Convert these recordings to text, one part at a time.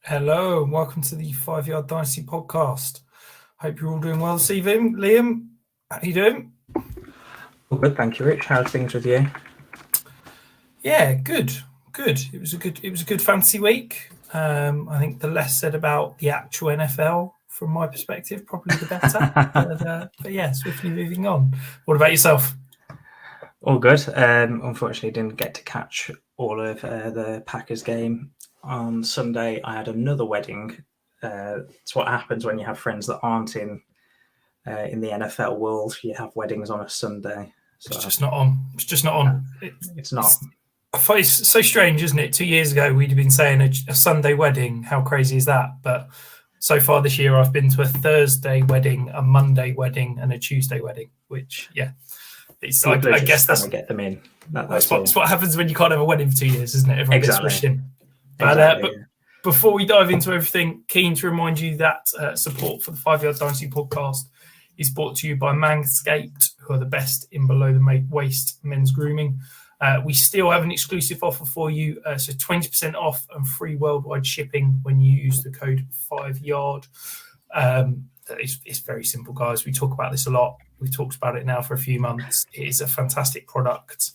Hello and welcome to the 5 Yard Dynasty podcast. Hope you're all doing well this evening. Liam, how you doing? Well, good, thank you, Rich. How's things with you? Yeah, good. It was a good fantasy week. I think the less said about the actual NFL from my perspective, probably the better. but yeah, swiftly moving on. What about yourself? All good. Unfortunately, didn't get to catch all of the Packers game on Sunday. I had another wedding. It's what happens when you have friends that aren't in the NFL world. You have weddings on a Sunday. So it's just not on. It's not. It's so strange, isn't it? 2 years ago, we'd have been saying a Sunday wedding. How crazy is that? But so far this year, I've been to a Thursday wedding, a Monday wedding, and a Tuesday wedding. Which, yeah, I guess that's get them in. That's what happens when you can't have a wedding for 2 years, isn't it? Everyone gets pushed in. But before we dive into everything, keen to remind you that support for the 5 Yard Dynasty podcast is brought to you by Manscaped, who are the best in below the waist men's grooming. We still have an exclusive offer for you, so 20% off and free worldwide shipping when you use the code 5YARD. It's very simple, guys. We talk about this a lot. We've talked about it now for a few months. It is a fantastic product.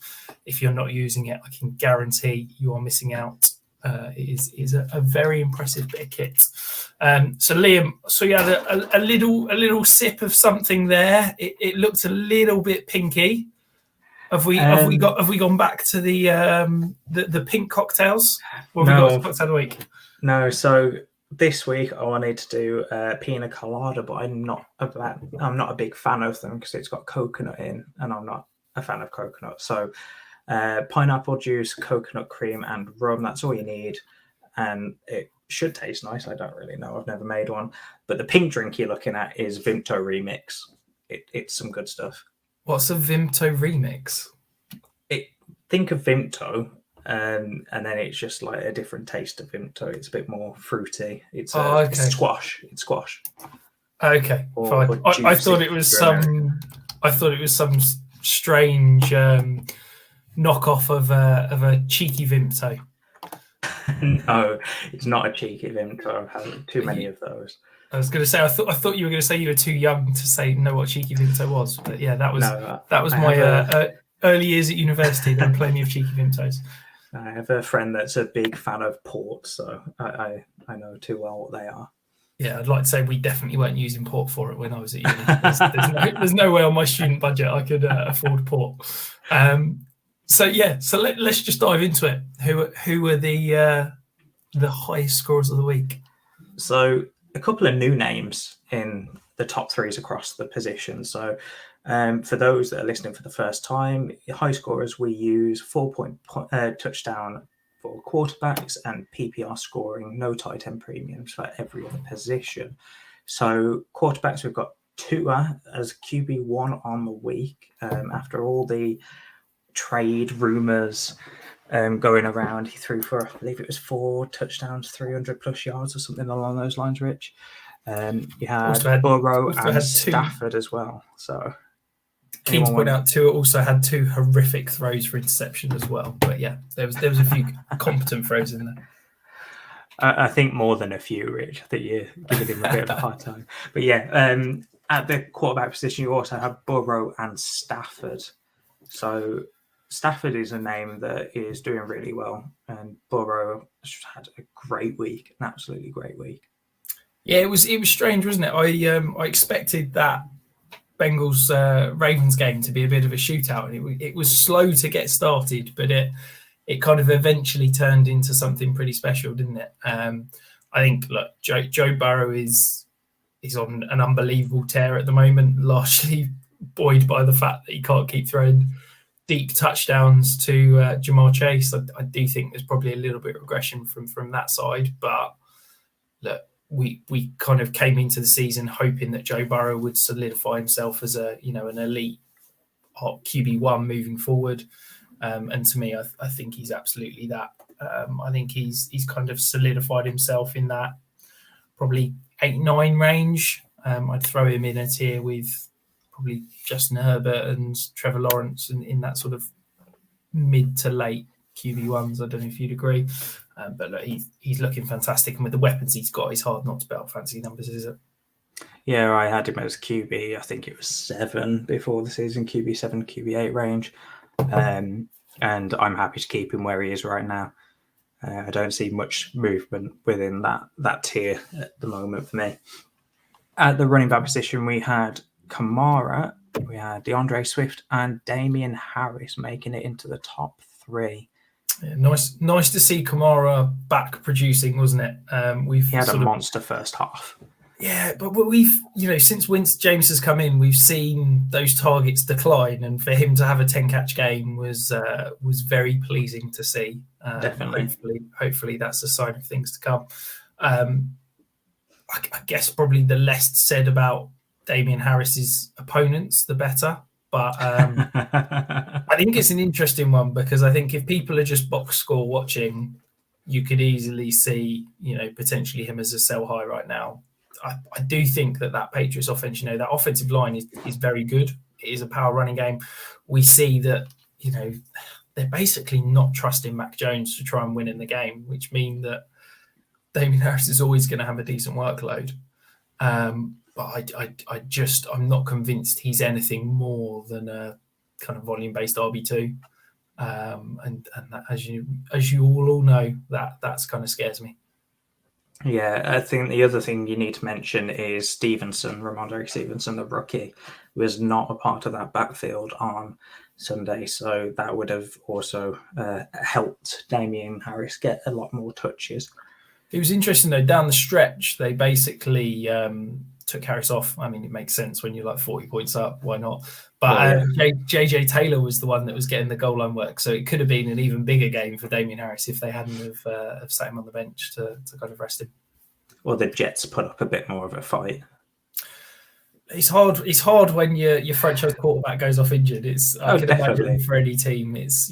If you're not using it, I can guarantee you are missing out. It is a very impressive bit of kit. So Liam, so you had a little sip of something there. It looked a little bit pinky. Have we gone back to the pink cocktails? Or have we got cocktail of the week? No. So this week I wanted to do pina colada, but I'm not a big fan of them because it's got coconut in, and I'm not a fan of coconut. So pineapple juice, coconut cream, and rum. That's all you need, and it should taste nice. I don't really know. I've never made one, but the pink drink you're looking at is Vimto Remix. It's some good stuff. What's a Vimto Remix? Think of Vimto, and then it's just like a different taste of Vimto. It's a bit more fruity. It's squash. It's squash. Okay, fine. I thought it was some. I thought it was some strange knockoff of a cheeky Vimto. No, it's not a cheeky Vimto. I've had too many of those. I was going to say I thought you were going to say you were too young to know what cheeky Vimto was, but yeah, that was my early years at university. There were plenty of cheeky Vimtos. I have a friend that's a big fan of port, so I know too well what they are. Yeah, I'd like to say we definitely weren't using port for it when I was at uni. There's no way on my student budget I could afford port. So let's just dive into it. Who are the highest scorers of the week? So a couple of new names in the top threes across the position. So for those that are listening for the first time, high scorers, we use 4-point touchdown for quarterbacks and PPR scoring, no tight end premiums for every other position. So quarterbacks, we've got Tua as QB1 on the week. After all the trade rumors going around, he threw for, I believe it was 4 touchdowns, 300 plus yards or something along those lines, Rich. You had Burrow and Stafford as well. So keen to point out Tua also had 2 horrific throws for interception as well. But yeah, there was a few competent throws in there. I think more than a few, Rich. I think you're giving him a bit of a hard time. But yeah, at the quarterback position, you also have Burrow and Stafford. So Stafford is a name that is doing really well, and Burrow had a great week, an absolutely great week. Yeah, it was strange, wasn't it? I expected that Bengals Ravens game to be a bit of a shootout, and it was slow to get started, but it kind of eventually turned into something pretty special, didn't it? I think Joe Burrow is on an unbelievable tear at the moment, largely buoyed by the fact that he can't keep throwing deep touchdowns to Jamar Chase. I do think there's probably a little bit of regression from that side, but look, we kind of came into the season hoping that Joe Burrow would solidify himself as an elite hot QB1 moving forward. And to me, I think he's absolutely that. I think he's kind of solidified himself in that probably 8-9 range. I'd throw him in a tier with probably Justin Herbert and Trevor Lawrence in that sort of mid to late QB1s. I don't know if you'd agree. But look, he's looking fantastic, and with the weapons he's got, it's hard not to bet on fancy numbers, is it? Yeah, I had him as QB. I think it was 7 before the season, QB 7, QB 8 range. And I'm happy to keep him where he is right now. I don't see much movement within that tier at the moment for me. At the running back position, we had Kamara, we had DAndre Swift, and Damien Harris making it into the top 3. Yeah, nice to see Kamara back producing, wasn't it? He had a monster first half. Yeah, but we've, since James has come in, we've seen those targets decline, and for him to have a 10-catch game was very pleasing to see. Definitely. Hopefully that's a sign of things to come. I guess probably the less said about Damien Harris's opponents, the better. But I think it's an interesting one, because I think if people are just box score watching, you could easily see, potentially him as a sell high right now. I do think that Patriots offense, that offensive line is very good. It is a power running game. We see that, they're basically not trusting Mac Jones to try and win in the game, which means that Damien Harris is always going to have a decent workload. But I'm not convinced he's anything more than a kind of volume-based RB2. And that, as you all know, that's kind of scares me. Yeah, I think the other thing you need to mention is Ramondre Stevenson, the rookie, was not a part of that backfield on Sunday. So that would have also helped Damien Harris get a lot more touches. It was interesting, though, down the stretch, they basically took Harris off. I mean, it makes sense when you're like 40 points up. Why not? But JJ Taylor was the one that was getting the goal line work. So it could have been an even bigger game for Damien Harris if they hadn't have sat him on the bench to kind of rest him. Or the Jets put up a bit more of a fight. It's hard when your franchise quarterback goes off injured. I can imagine for any team, it's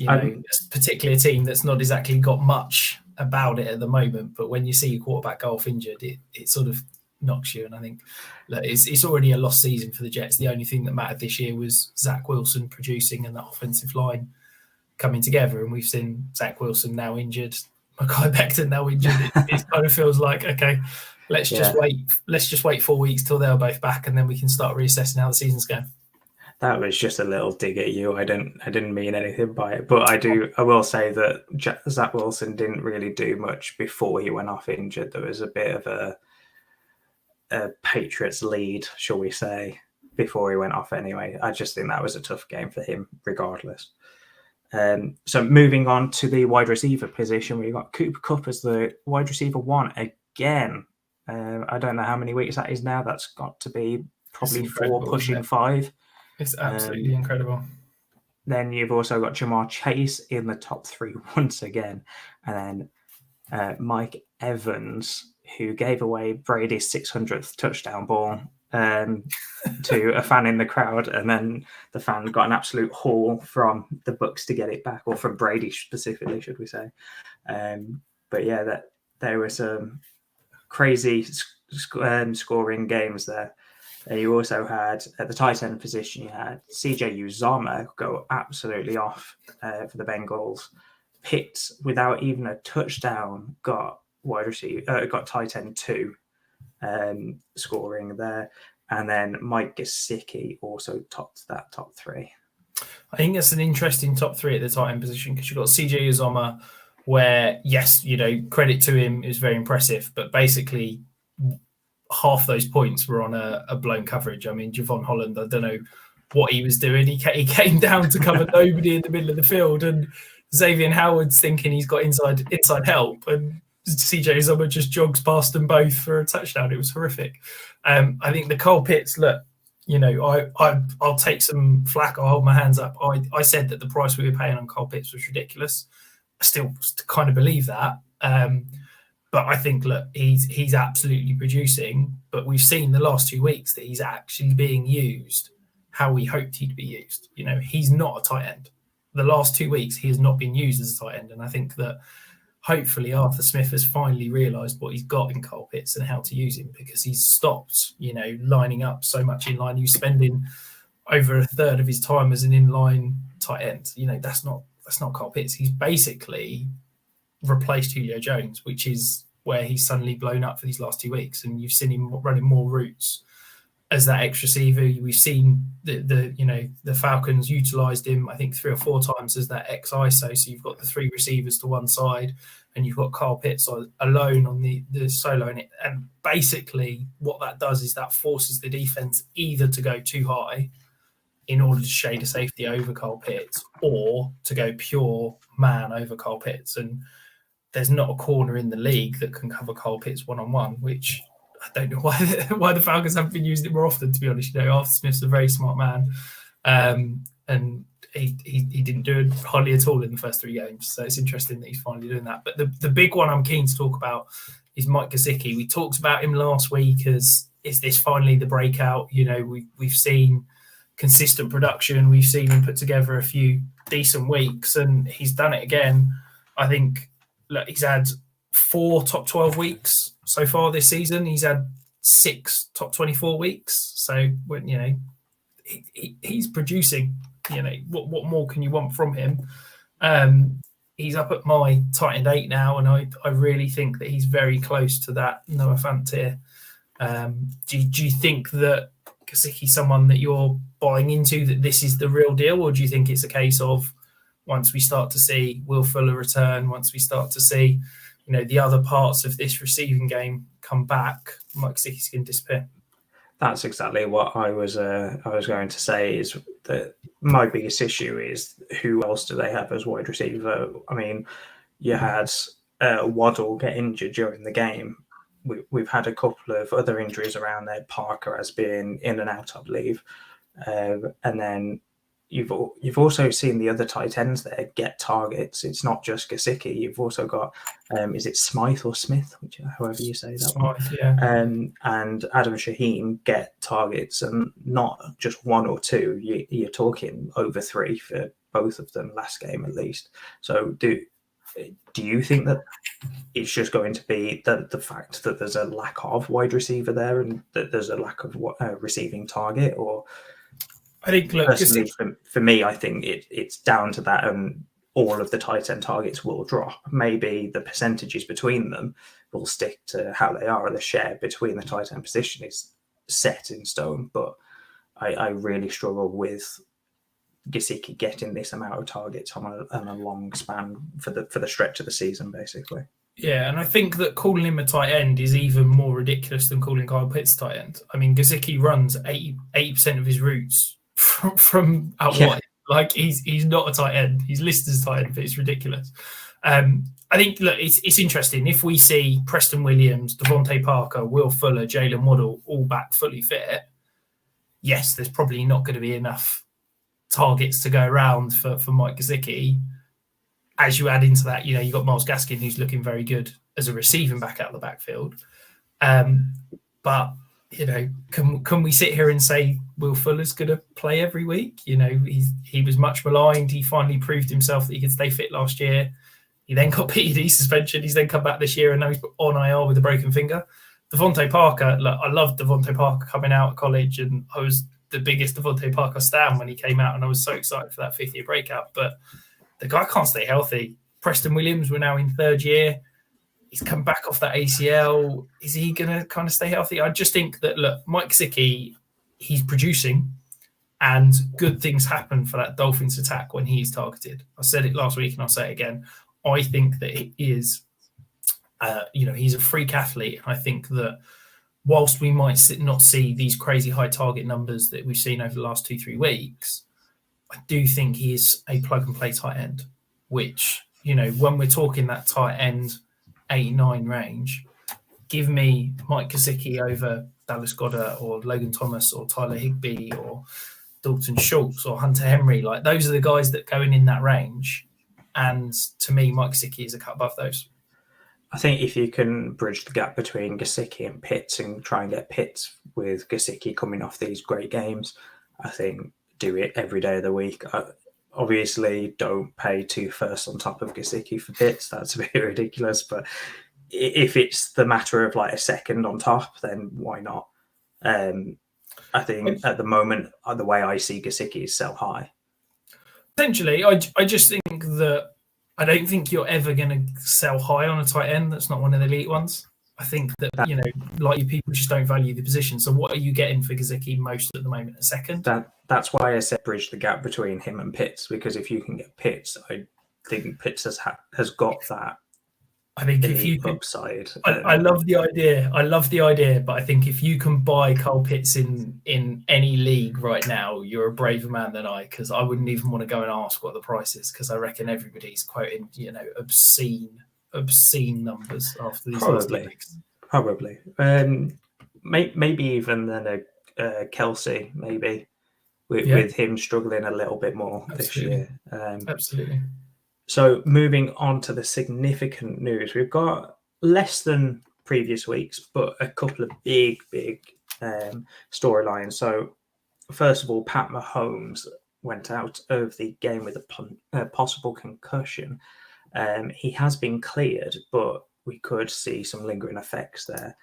particularly a team that's not exactly got much about it at the moment. But when you see your quarterback go off injured, it sort of knocks you. And I think it's already a lost season for the Jets. The only thing that mattered this year was Zach Wilson producing and that offensive line coming together. And we've seen Zach Wilson now injured, Mekhi Becton now injured. It kind of feels like, okay, let's just wait. Let's just wait 4 weeks till they're both back, and then we can start reassessing how the season's going. That was just a little dig at you. I didn't mean anything by it, but I will say that Zach Wilson didn't really do much before he went off injured. There was a bit of a Patriots lead, shall we say, before he went off anyway. I just think that was a tough game for him regardless. So moving on to the wide receiver position, we got Cooper Kupp as the wide receiver 1 again. I don't know how many weeks that is now. That's got to be probably 4 pushing 5. It's absolutely incredible. Then you've also got Jamar Chase in the top 3 once again. And then Mike Evans, who gave away Brady's 600th touchdown ball to a fan in the crowd, and then the fan got an absolute haul from the Bucs to get it back, or from Brady specifically, should we say. But yeah, that there were some crazy scoring games there. You also had, at the tight end position, you had CJ Uzomah go absolutely off for the Bengals. Pitts, without even a touchdown, got tight end 2 scoring there. And then Mike Gesicki also topped that top 3. I think that's an interesting top 3 at the tight end position, because you've got CJ Uzomah, where, yes, credit to him, is very impressive, but basically half those points were on a blown coverage. I mean, Javon Holland, I don't know what he was doing. He came down to cover nobody in the middle of the field, and Xavier Howard's thinking he's got inside help, and CJ Uzomah just jogs past them both for a touchdown. It was horrific. I think the Cole Pitts, look, I'll take some flack. I'll hold my hands up. I said that the price we were paying on Cole Pitts was ridiculous. I still kind of believe that. But I think, look, he's absolutely producing. But we've seen the last 2 weeks that he's actually being used how we hoped he'd be used. He's not a tight end. The last 2 weeks, he has not been used as a tight end. And I think that hopefully Arthur Smith has finally realised what he's got in Cole Pitts and how to use him, because he's stopped, lining up so much in line. He's spending over a third of his time as an inline tight end. That's not Cole Pitts. He's basically replaced Julio Jones, which is where he's suddenly blown up for these last 2 weeks, and you've seen him running more routes as that X receiver. We've seen the Falcons utilised him, I think, 3 or 4 times as that X ISO. So you've got the 3 receivers to one side, and you've got Kyle Pitts alone on the solo. And basically what that does is that forces the defence either to go too high in order to shade a safety over Kyle Pitts, or to go pure man over Kyle Pitts. And there's not a corner in the league that can cover Kyle Pitts one-on-one, which I don't know why the Falcons haven't been using it more often, to be honest. Arthur Smith's a very smart man, and he didn't do it hardly at all in the first 3 games. So it's interesting that he's finally doing that. But the big one I'm keen to talk about is Mike Gesicki. We talked about him last week as, is this finally the breakout? We've seen consistent production. We've seen him put together a few decent weeks, and he's done it again. I think he's had 4 top 12 weeks so far this season. He's had 6 top 24 weeks. So when he's producing, what more can you want from him? He's up at my tight end 8 now, and I really think that he's very close to that Noah Fant tier. Do you think that Gesicki's someone that you're buying into, that this is the real deal, or do you think it's a case of once we start to see Will Fuller return, once we start to see the other parts of this receiving game come back, Mike Gesicki's going to disappear? That's exactly what I was going to say, is that my biggest issue is who else do they have as wide receiver? I mean, you had Waddle get injured during the game. We've had a couple of other injuries around there. Parker has been in and out, I believe. And then you've also seen the other tight ends there get targets. It's not just Gesicki. You've also got, is it Smythe or Smith, however you say that Smythe, one? yeah. And Adam Shaheen get targets, and not just 1 or 2. You're talking over 3 for both of them last game at least. So do you think that it's just going to be the fact that there's a lack of wide receiver there, and that there's a lack of receiving target? Or I think, personally, for me, I think it's down to that, and all of the tight end targets will drop. Maybe the percentages between them will stick to how they are, and the share between the tight end position is set in stone. But I really struggle with Gesicki getting this amount of targets on a long span for the stretch of the season, basically. Yeah, and I think that calling him a tight end is even more ridiculous than calling Kyle Pitts tight end. I mean, Gesicki runs 80% of his routes from out wide. Like, he's not a tight end. He's listed as tight end, but it's ridiculous. I think, it's interesting. If we see Preston Williams, Devontae Parker, Will Fuller, Jalen Waddle all back fully fit, yes, there's probably not going to be enough targets to go around for Mike Gesicki. As you add into that, you've got Myles Gaskin, who's looking very good as a receiving back out of the backfield. But, can we sit here and say Will Fuller's going to play every week? He was much maligned. He finally proved himself that he could stay fit last year. He then got PED suspension. He's then come back this year, and now he's on IR with a broken finger. Devontae Parker, I loved Devontae Parker coming out of college, and I was the biggest Devontae Parker stan when he came out, and I was so excited for that 5th-year breakout. But the guy can't stay healthy. Preston Williams, we're now in 3rd year. He's come back off that ACL. Is he going to kind of stay healthy? I just think that, Mike Gesicki, he's producing, and good things happen for that Dolphins attack when he's targeted. I said it last week, and I'll say it again. I think that he is, he's a freak athlete. I think that whilst we might not see these crazy high target numbers that we've seen over the last 2-3 weeks, I do think he is a plug-and-play tight end, which, when we're talking that tight end 8-9 range, give me Mike Gesicki over Dallas Goedert or Logan Thomas or Tyler Higbee or Dalton Schultz or Hunter Henry. Like, those are the guys that go in that range. And to me, Mike Gesicki is a cut above those. I think if you can bridge the gap between Gesicki and Pitts and try and get Pitts with Gesicki coming off these great games, I think do it every day of the week. Obviously, don't pay 2 firsts on top of Gesicki for Pitts. That's a bit ridiculous. But if it's the matter of like a second on top, then why not? I think at the moment, the way I see Gesicki is sell high. Essentially, I just think that I don't think you're ever going to sell high on a tight end that's not one of the elite ones. I think that, like you, people just don't value the position. So what are you getting for Gesicki most at the moment? A second? That's why I said bridge the gap between him and Pitts, because if you can get Pitts, I think Pitts has got that. I think if you could, upside. I love the idea. I love the idea, but I think if you can buy Kyle Pitts in any league right now, you're a braver man than I, because I wouldn't even want to go and ask what the price is, because I reckon everybody's quoting, obscene numbers after these last 2 weeks. Probably. Maybe even then a Kelce, maybe with him struggling a little bit more this year. Absolutely. So moving on to the significant news, we've got less than previous weeks, but a couple of big storylines. So first of all, Pat Mahomes went out of the game with a possible concussion. He has been cleared, but we could see some lingering effects there.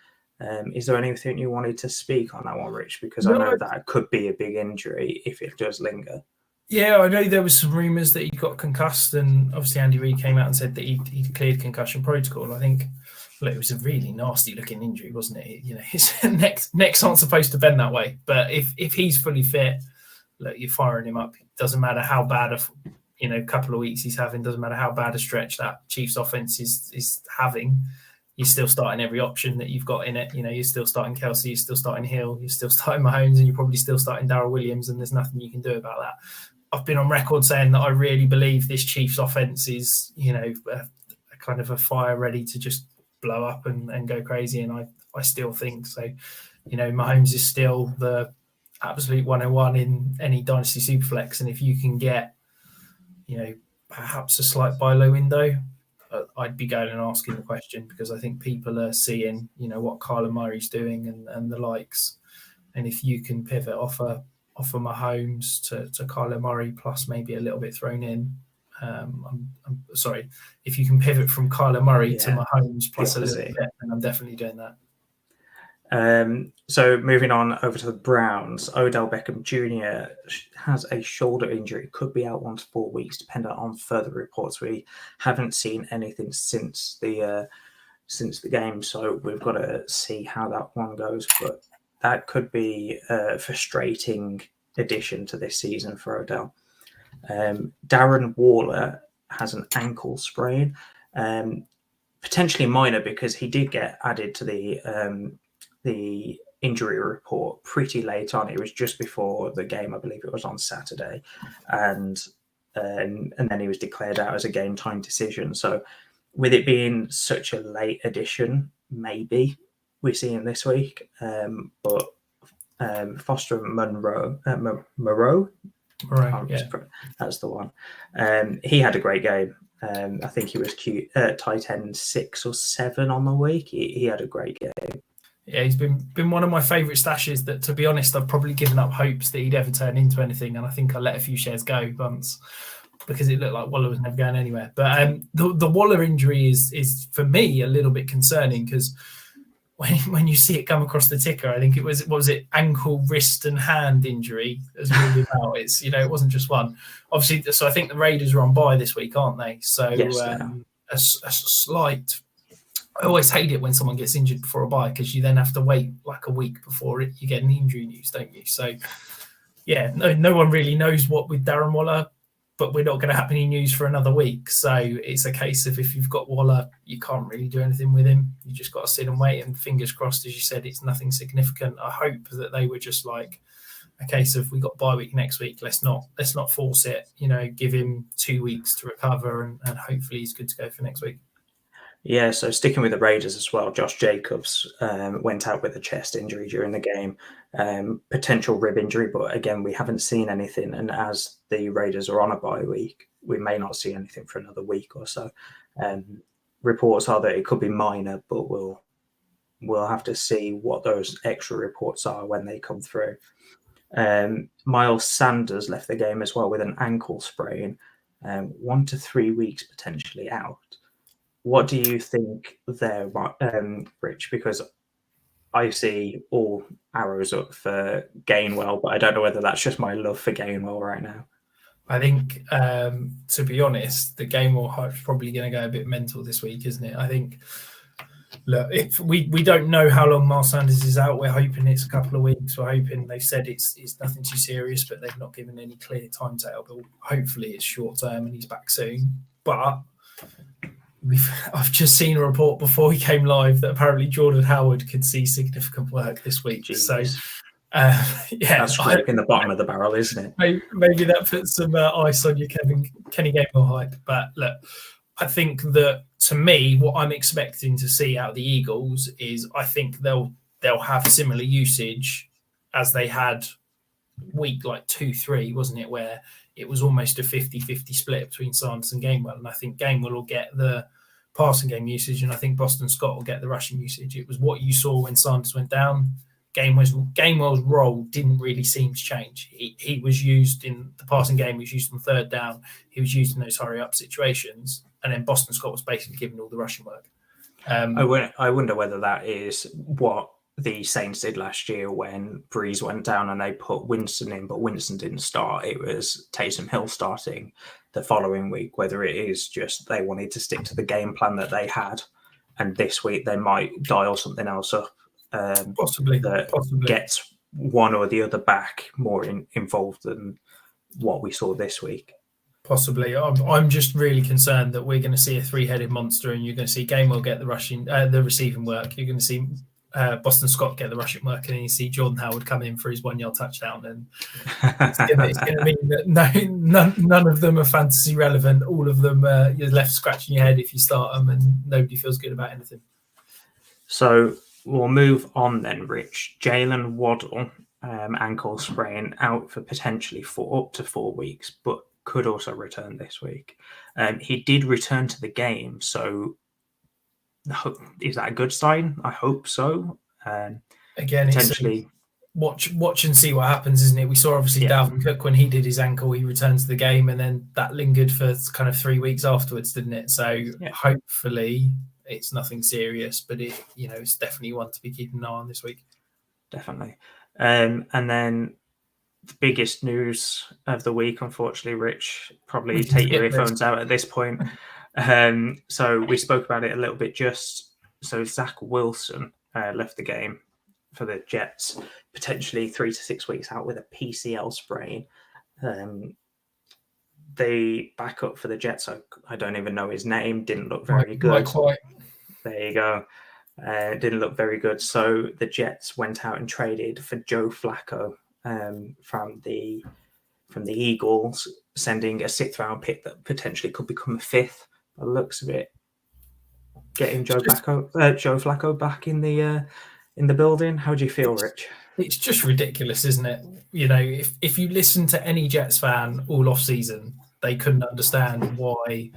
Is there anything you wanted to speak on that one, Rich? Because I know that could be a big injury if it does linger. Yeah, I know there was some rumours that he got concussed, and obviously Andy Reid came out and said that he cleared concussion protocol. I think it was a really nasty looking injury, wasn't it? His necks aren't supposed to bend that way. But if he's fully fit, look, you're firing him up. It doesn't matter how bad a couple of weeks he's having. Doesn't matter how bad a stretch that Chiefs offense is having. You're still starting every option that you've got in it. You're still starting Kelce, you're still starting Hill, you're still starting Mahomes, and you're probably still starting Darrell Williams, and there's nothing you can do about that. I've been on record saying that I really believe this Chiefs offense is, a kind of a fire ready to just blow up and go crazy. And I still think so. Mahomes is still the absolute 101 in any Dynasty Superflex. And if you can get, perhaps a slight buy low window, I'd be going and asking the question, because I think people are seeing, what Kyler Murray's doing and the likes. And if you can pivot off Mahomes to Kyler Murray plus maybe a little bit thrown in. I'm sorry, if you can pivot from Kyler Murray to Mahomes plus a little bit, then I'm definitely doing that. So moving on over to the Browns, Odell Beckham Jr. has a shoulder injury, could be out 1 to 4 weeks, depending on further reports. We haven't seen anything since the game, so we've got to see how that one goes. But that could be a frustrating addition to this season for Odell. Darren Waller has an ankle sprain, potentially minor, because he did get added to the injury report pretty late on. It was just before the game, I believe it was on Saturday, and then he was declared out as a game time decision. So with it being such a late addition, maybe we see him this week. But Foster Moreau, that's the one. He had a great game. I think he was tight end 6 or 7 on the week. He had a great game. Yeah, he's been one of my favourite stashes that, to be honest, I've probably given up hopes that he'd ever turn into anything. And I think I let a few shares go once because it looked like Waller was never going anywhere. But the Waller injury is, for me, a little bit concerning, because when you see it come across the ticker, I think it was, what was it, ankle, wrist and hand injury as really about. It's, it wasn't just one. Obviously, so I think the Raiders are on bye this week, aren't they? So yes, a slight... I always hate it when someone gets injured before a bye, because you then have to wait like a week before you get an injury news, don't you? So, yeah, no one really knows what with Darren Waller, but we're not going to have any news for another week. So it's a case of, if you've got Waller, you can't really do anything with him. You just got to sit and wait, and fingers crossed, as you said, it's nothing significant. I hope that they were just like a case of, we got bye week next week. Let's not force it. Give him 2 weeks to recover, and hopefully he's good to go for next week. Yeah, so sticking with the Raiders as well, Josh Jacobs went out with a chest injury during the game, potential rib injury, but again, we haven't seen anything. And as the Raiders are on a bye week, we may not see anything for another week or so. Reports are that it could be minor, but we'll have to see what those extra reports are when they come through. Miles Sanders left the game as well with an ankle sprain, 1 to 3 weeks potentially out. What do you think there, Rich? Because I see all arrows up for Gainwell, but I don't know whether that's just my love for Gainwell right now. I think, to be honest, the game or hype's probably going to go a bit mental this week, isn't it? I think, look, if we don't know how long Miles Sanders is out, we're hoping it's a couple of weeks. We're hoping they've said it's nothing too serious, but they've not given any clear timetable. But hopefully it's short term and he's back soon. But I've just seen a report before he came live that apparently Jordan Howard could see significant work this week. Jeez. So, that's scraping the bottom of the barrel, isn't it? Maybe that puts some ice on your Kenny Gainwell hype. But look, I think that, to me, what I'm expecting to see out of the Eagles is I think they'll have similar usage as they had week like 2-3, wasn't it, where it was almost a 50-50 split between Sanders and Gainwell. And I think Gainwell will get the passing game usage, and I think Boston Scott will get the rushing usage. It was what you saw when Sanders went down. Gainwell's role didn't really seem to change. He was used in the passing game, he was used on third down, he was used in those hurry-up situations, and then Boston Scott was basically given all the rushing work. I wonder whether that is what the Saints did last year when Breeze went down and they put Winston in, but Winston didn't start. It was Taysom Hill starting the following week, whether it is just they wanted to stick to the game plan that they had, and this week they might dial something else up. Possibly gets one or the other back more involved than what we saw this week. Possibly. I'm just really concerned that we're going to see a three-headed monster, and you're going to see Gainwell get the receiving work. You're going to see Boston Scott get the rushing work, and then you see Jordan Howard come in for his 1 yard touchdown. And it's going to mean that none of them are fantasy relevant. All of them, you're left scratching your head if you start them, and nobody feels good about anything. So we'll move on then, Rich. Jalen Waddle, ankle sprain, out for potentially up to 4 weeks, but could also return this week. He did return to the game, so is that a good sign? I hope so. Again, potentially watch and see what happens, isn't it? We saw obviously Dalvin Cook when he did his ankle, he returned to the game, and then that lingered for kind of 3 weeks afterwards, didn't it? So hopefully it's nothing serious, but it's definitely one to be keeping an eye on this week. Definitely. And then the biggest news of the week, unfortunately, Rich, probably take your earphones out at this point. So we spoke about it a little bit so Zach Wilson left the game for the Jets, potentially 3 to 6 weeks out with a PCL sprain. The backup for the Jets, I don't even know his name, didn't look very good. Quite. There you go. Didn't look very good. So the Jets went out and traded for Joe Flacco from the Eagles, sending a 6th round pick that potentially could become a 5th by the looks of it. Getting Joe Flacco back in the building. How do you feel, Rich? It's just ridiculous, isn't it? If you listen to any Jets fan all off season, they couldn't understand why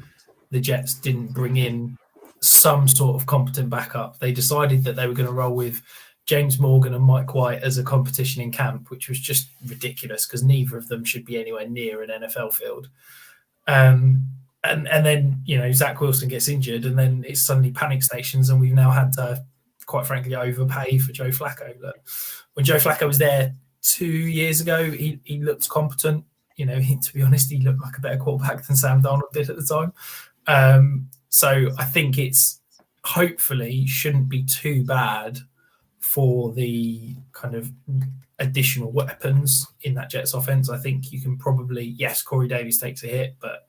the Jets didn't bring in some sort of competent backup. They decided that they were going to roll with James Morgan and Mike White as a competition in camp, which was just ridiculous because neither of them should be anywhere near an NFL field. And then, Zach Wilson gets injured, and then it's suddenly panic stations, and we've now had to, quite frankly, overpay for Joe Flacco. Look, when Joe Flacco was there 2 years ago, he looked competent. To be honest, he looked like a better quarterback than Sam Darnold did at the time. So I think it's hopefully shouldn't be too bad for the kind of additional weapons in that Jets offense. I think you can probably, Corey Davis takes a hit, but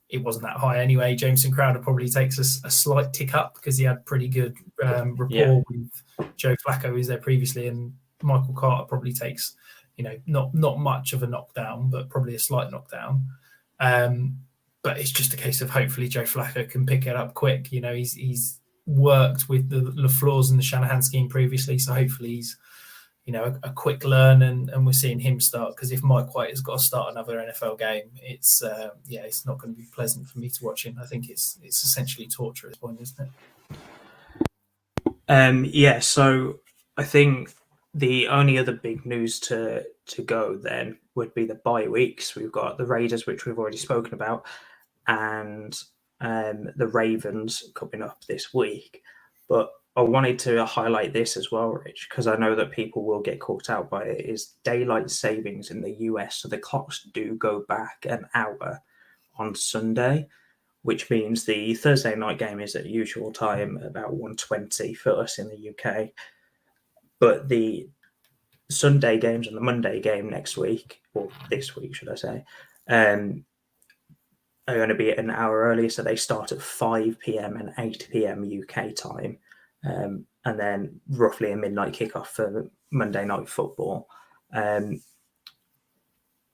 it wasn't that high anyway. Jameson Crowder probably takes a slight tick up because he had pretty good rapport with Joe Flacco, who was there previously, and Michael Carter probably takes, not much of a knockdown, but probably a slight knockdown. But it's just a case of hopefully Joe Flacco can pick it up quick. He's worked with the LaFleur's and the Shanahan scheme previously, so hopefully he's a quick learn, and we're seeing him start. Because if Mike White has got to start another NFL game, it's not going to be pleasant for me to watch him. I think it's essentially torture at this point, isn't it? So I think the only other big news to go then would be the bye weeks. We've got the Raiders, which we've already spoken about, and the Ravens coming up this week. But I wanted to highlight this as well, Rich, because I know that people will get caught out by it, is daylight savings in the US. So the clocks do go back an hour on Sunday, which means the Thursday night game is at usual time, about 1:20 for us in the UK. But the Sunday games and the Monday game next week, or this week, should I say, are going to be an hour earlier. So they start at 5 p.m. and 8 p.m. UK time. And then roughly a midnight kickoff for Monday Night Football.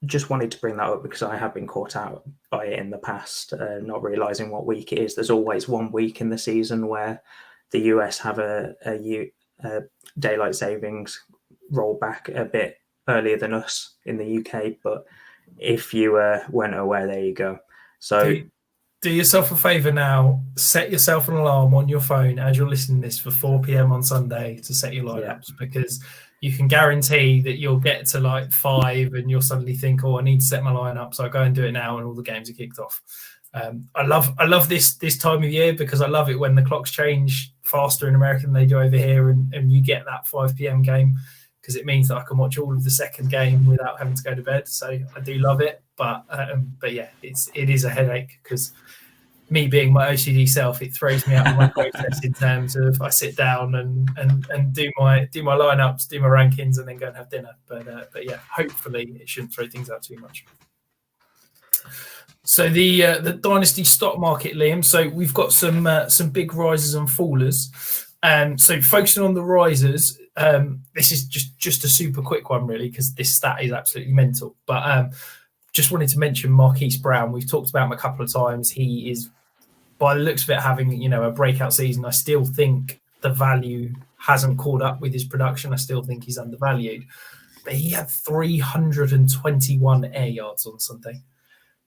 Just wanted to bring that up because I have been caught out by it in the past, not realising what week it is. There's always 1 week in the season where the US have a daylight savings roll back a bit earlier than us in the UK. But if you weren't aware, there you go. So do yourself a favour now. Set yourself an alarm on your phone as you're listening to this for 4 p.m. on Sunday to set your lineups, because you can guarantee that you'll get to like 5 and you'll suddenly think, oh, I need to set my lineup. So I go and do it now, and all the games are kicked off. I love this time of year because I love it when the clocks change faster in America than they do over here, and you get that 5 p.m. game, because it means that I can watch all of the second game without having to go to bed. So I do love it. But yeah, it is a headache because me being my OCD self, it throws me out of my process in terms of I sit down and do my lineups, do my rankings, and then go and have dinner. But yeah, hopefully it shouldn't throw things out too much. So the Dynasty stock market, Liam. So we've got some big risers and fallers. So focusing on the risers, this is just a super quick one really, because this stat is absolutely mental. But just wanted to mention Marquise Brown. We've talked about him a couple of times. He is, by the looks of it, having a breakout season. I still think the value hasn't caught up with his production. I still think he's undervalued. But he had 321 air yards on Sunday,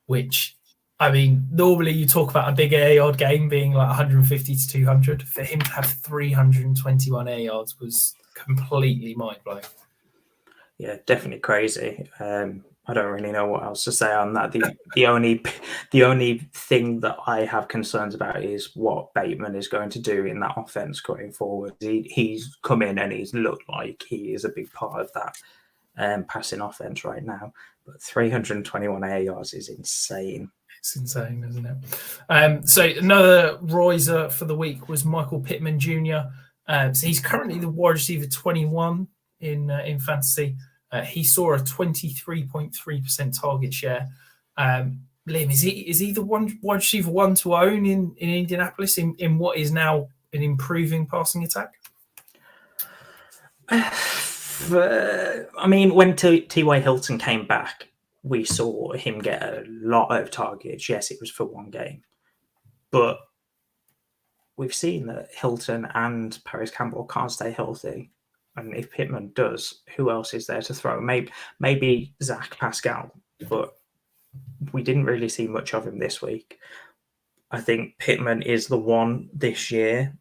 which, I mean, normally you talk about a big air yard game being like 150 to 200. For him to have 321 air yards was completely mind-blowing. Yeah, definitely crazy. I don't really know what else to say on that. The only thing that I have concerns about is what Bateman is going to do in that offense going forward. He's come in and he's looked like he is a big part of that passing offense right now. But 321 air yards is insane. It's insane, isn't it? So another riser for the week was Michael Pittman Jr. So he's currently the wide receiver 21 in fantasy. He saw a 23.3% target share. Liam, is he the wide receiver one to own in Indianapolis in what is now an improving passing attack? I mean, when T.Y. Hilton came back, we saw him get a lot of targets. Yes, it was for one game. But we've seen that Hilton and Paris Campbell can't stay healthy. And if Pittman does, who else is there to throw? Maybe Zach Pascal, but we didn't really see much of him this week. I think Pittman is the one this year,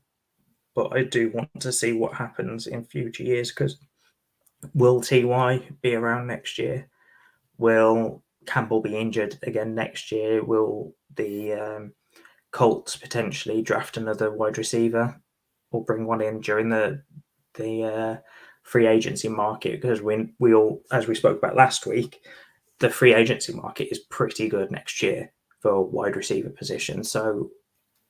but I do want to see what happens in future years, because will T.Y. be around next year? Will Campbell be injured again next year? Will the Colts potentially draft another wide receiver or bring one in during the free agency market? Because we all, as we spoke about last week, the free agency market is pretty good next year for wide receiver position. So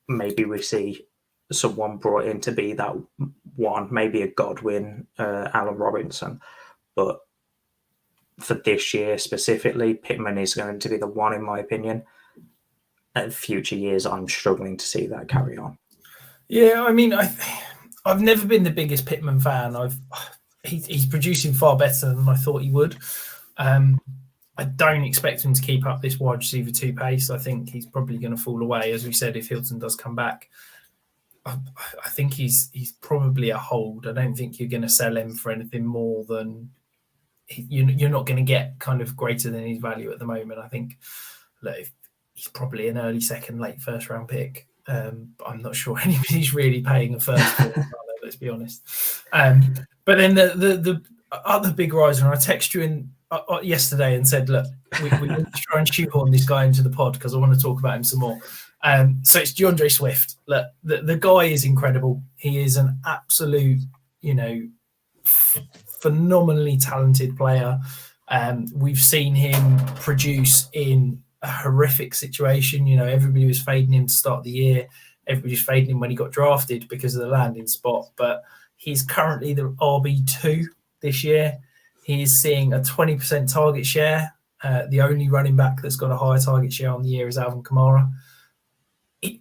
maybe we see someone brought in to be that one, maybe a Godwin, Allen Robinson. But for this year specifically, Pittman is going to be the one, in my opinion. In future years, I'm struggling to see that carry on. Yeah, I mean, I've never been the biggest Pittman fan. He's producing far better than I thought he would. I don't expect him to keep up this wide receiver 2 pace. I think he's probably going to fall away, as we said, if Hilton does come back. I think he's probably a hold. I don't think you're going to sell him for anything more than you're not going to get kind of greater than his value at the moment. I think he's probably an early second, late first round pick. I'm not sure anybody's really paying a first for him, let's be honest. But then the other big riser, and I texted you in yesterday and said, look, we need to try and shoehorn this guy into the pod because I want to talk about him some more. So it's DAndre Swift. Look, the guy is incredible. He is an absolute, phenomenally talented player. We've seen him produce in a horrific situation. Everybody was fading him to start the year. Everybody was fading him when he got drafted because of the landing spot. But he's currently the RB2 this year. He is seeing a 20% target share. The only running back that's got a higher target share on the year is Alvin Kamara.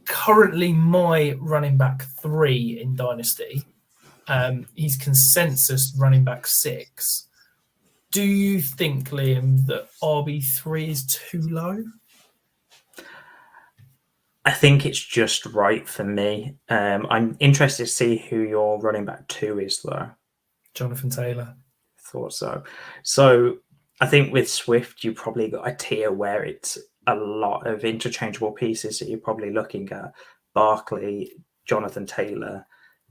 Currently my running back 3 in Dynasty. He's consensus running back 6. Do you think, Liam, that RB3 is too low? I think it's just right for me. I'm interested to see who your running back 2 is, though. Jonathan Taylor. Thought so. So I think with Swift, you probably got a tier where it's a lot of interchangeable pieces that you're probably looking at. Barkley, Jonathan Taylor,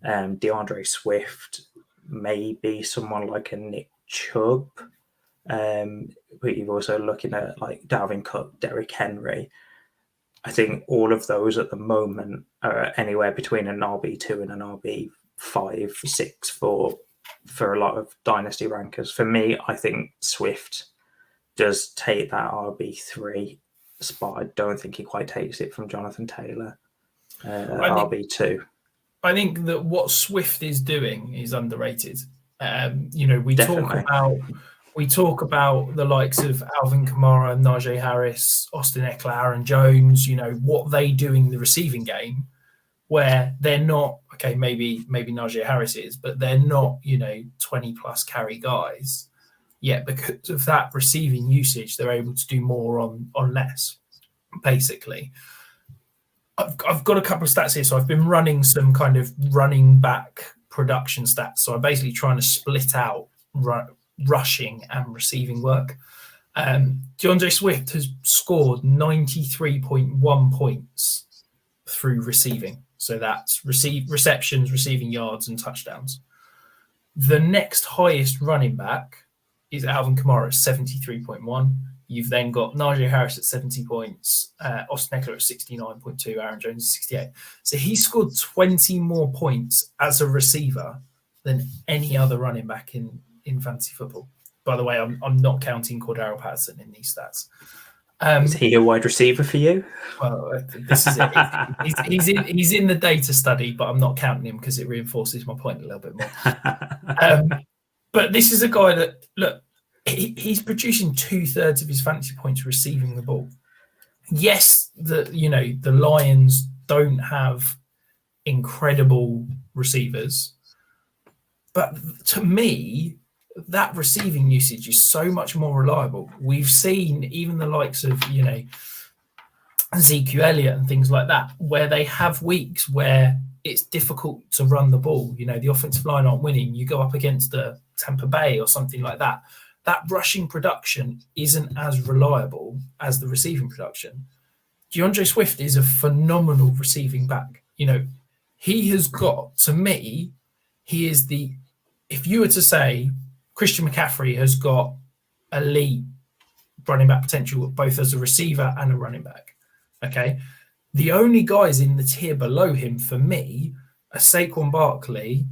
DAndre Swift, maybe someone like a Nick Chubb. But you're also looking at like Dalvin Cook, Derrick Henry. I think all of those at the moment are anywhere between an RB2 and an RB5, 6 for a lot of dynasty rankers. For me, I think Swift does take that RB3 spot. I don't think he quite takes it from Jonathan Taylor, RB2. I think that what Swift is doing is underrated. We talk about the likes of Alvin Kamara, Najee Harris, Austin Eckler, Aaron Jones, what they do in the receiving game, where they're not, okay, maybe Najee Harris is, but they're not, 20 plus carry guys. Yet because of that receiving usage, they're able to do more on less, basically. I've got a couple of stats here. So I've been running some kind of running back production stats. So I'm basically trying to split out rushing and receiving work. DAndre Swift has scored 93.1 points through receiving. So that's receptions, receiving yards, and touchdowns. The next highest running back is Alvin Kamara at 73.1. You've then got Najee Harris at 70 points, Austin Eckler at 69.2, Aaron Jones at 68. So he scored 20 more points as a receiver than any other running back in fantasy football. By the way, I'm not counting Cordarrelle Patterson in these stats. Is he a wide receiver for you? Well, this is it. He's in the data study, but I'm not counting him because it reinforces my point a little bit more. But this is a guy that, look, he's producing 2/3 of his fantasy points receiving the ball. Yes, the Lions don't have incredible receivers, but to me, that receiving usage is so much more reliable. We've seen even the likes of, Zeke Elliott and things like that, where they have weeks where it's difficult to run the ball. The offensive line aren't winning. You go up against a Tampa Bay or something like that. That rushing production isn't as reliable as the receiving production. DAndre Swift is a phenomenal receiving back. He has got, to me, he is if you were to say Christian McCaffrey has got elite running back potential, both as a receiver and a running back. Okay. The only guys in the tier below him for me are Saquon Barkley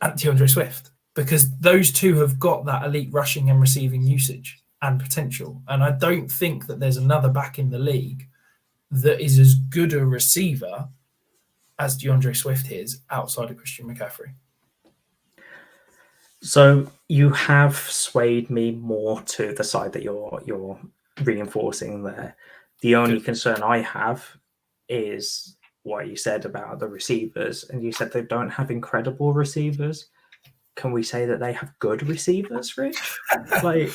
and DAndre Swift, because those two have got that elite rushing and receiving usage and potential. And I don't think that there's another back in the league that is as good a receiver as DAndre Swift is outside of Christian McCaffrey. So you have swayed me more to the side that you're reinforcing there. The only concern I have is what you said about the receivers, and you said they don't have incredible receivers. Can we say that they have good receivers, Rich? No.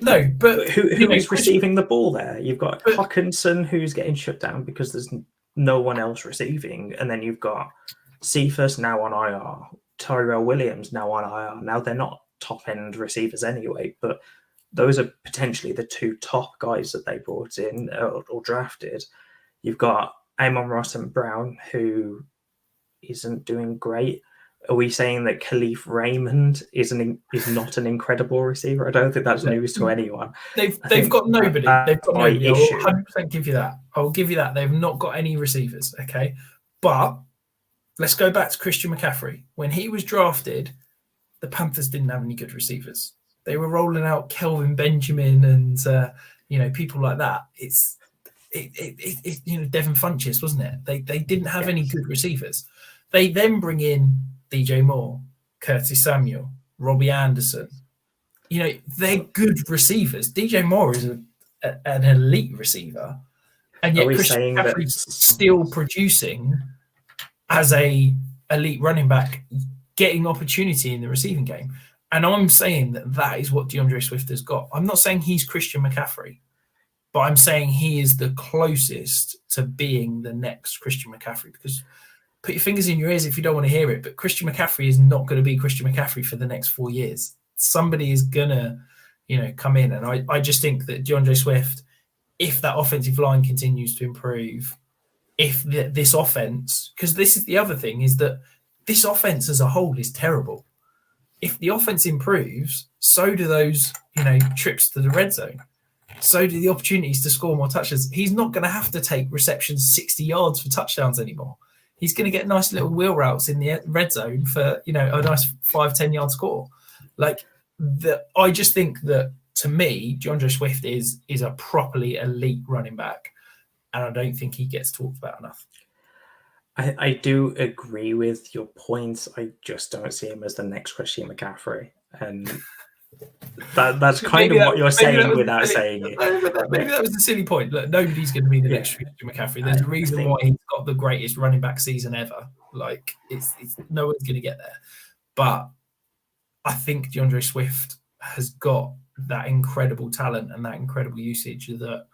But who is receiving the ball there? You've got Hawkinson, who's getting shut down because there's no one else receiving, and then you've got Cephas now on IR, Tyrell Williams now on IR. Now they're not top end receivers anyway, but those are potentially the two top guys that they brought in or drafted. You've got Amon-Ra St. Brown, who isn't doing great. Are we saying that Khalif Raymond is not an incredible receiver? I don't think that's news to anyone. They've got nobody. They've got nobody. I will 100% give you that. I will give you that. They've not got any receivers. Okay, but let's go back to Christian McCaffrey. When he was drafted, the Panthers didn't have any good receivers. They were rolling out Kelvin Benjamin and people like that. It's Devin Funchess, wasn't it? They didn't have any good receivers. They then bring in DJ Moore, Curtis Samuel, Robbie Anderson. They're good receivers. DJ Moore is an elite receiver, and yet Christian McCaffrey's still producing as a elite running back, getting opportunity in the receiving game. And I'm saying that is what DAndre Swift has got. I'm not saying he's Christian McCaffrey, but I'm saying he is the closest to being the next Christian McCaffrey, because put your fingers in your ears if you don't want to hear it, but Christian McCaffrey is not going to be Christian McCaffrey for the next 4 years. Somebody is going to, come in. And I just think that DAndre Swift, if that offensive line continues to improve, if this offense, because this is the other thing, is that this offense as a whole is terrible. If the offense improves, so do those, trips to the red zone. So do the opportunities to score more touchdowns. He's not going to have to take receptions 60 yards for touchdowns anymore. He's going to get nice little wheel routes in the red zone for, a nice 5-10 yard score. I just think that, to me, DAndre Swift is a properly elite running back, and I don't think he gets talked about enough. I do agree with your points. I just don't see him as the next Christian McCaffrey, and that's kind of what you're saying without saying it. Maybe that was a silly point. Look, nobody's going to be the next Christian McCaffrey. There's a reason why he's got the greatest running back season ever. It's no one's going to get there. But I think DAndre Swift has got that incredible talent and that incredible usage that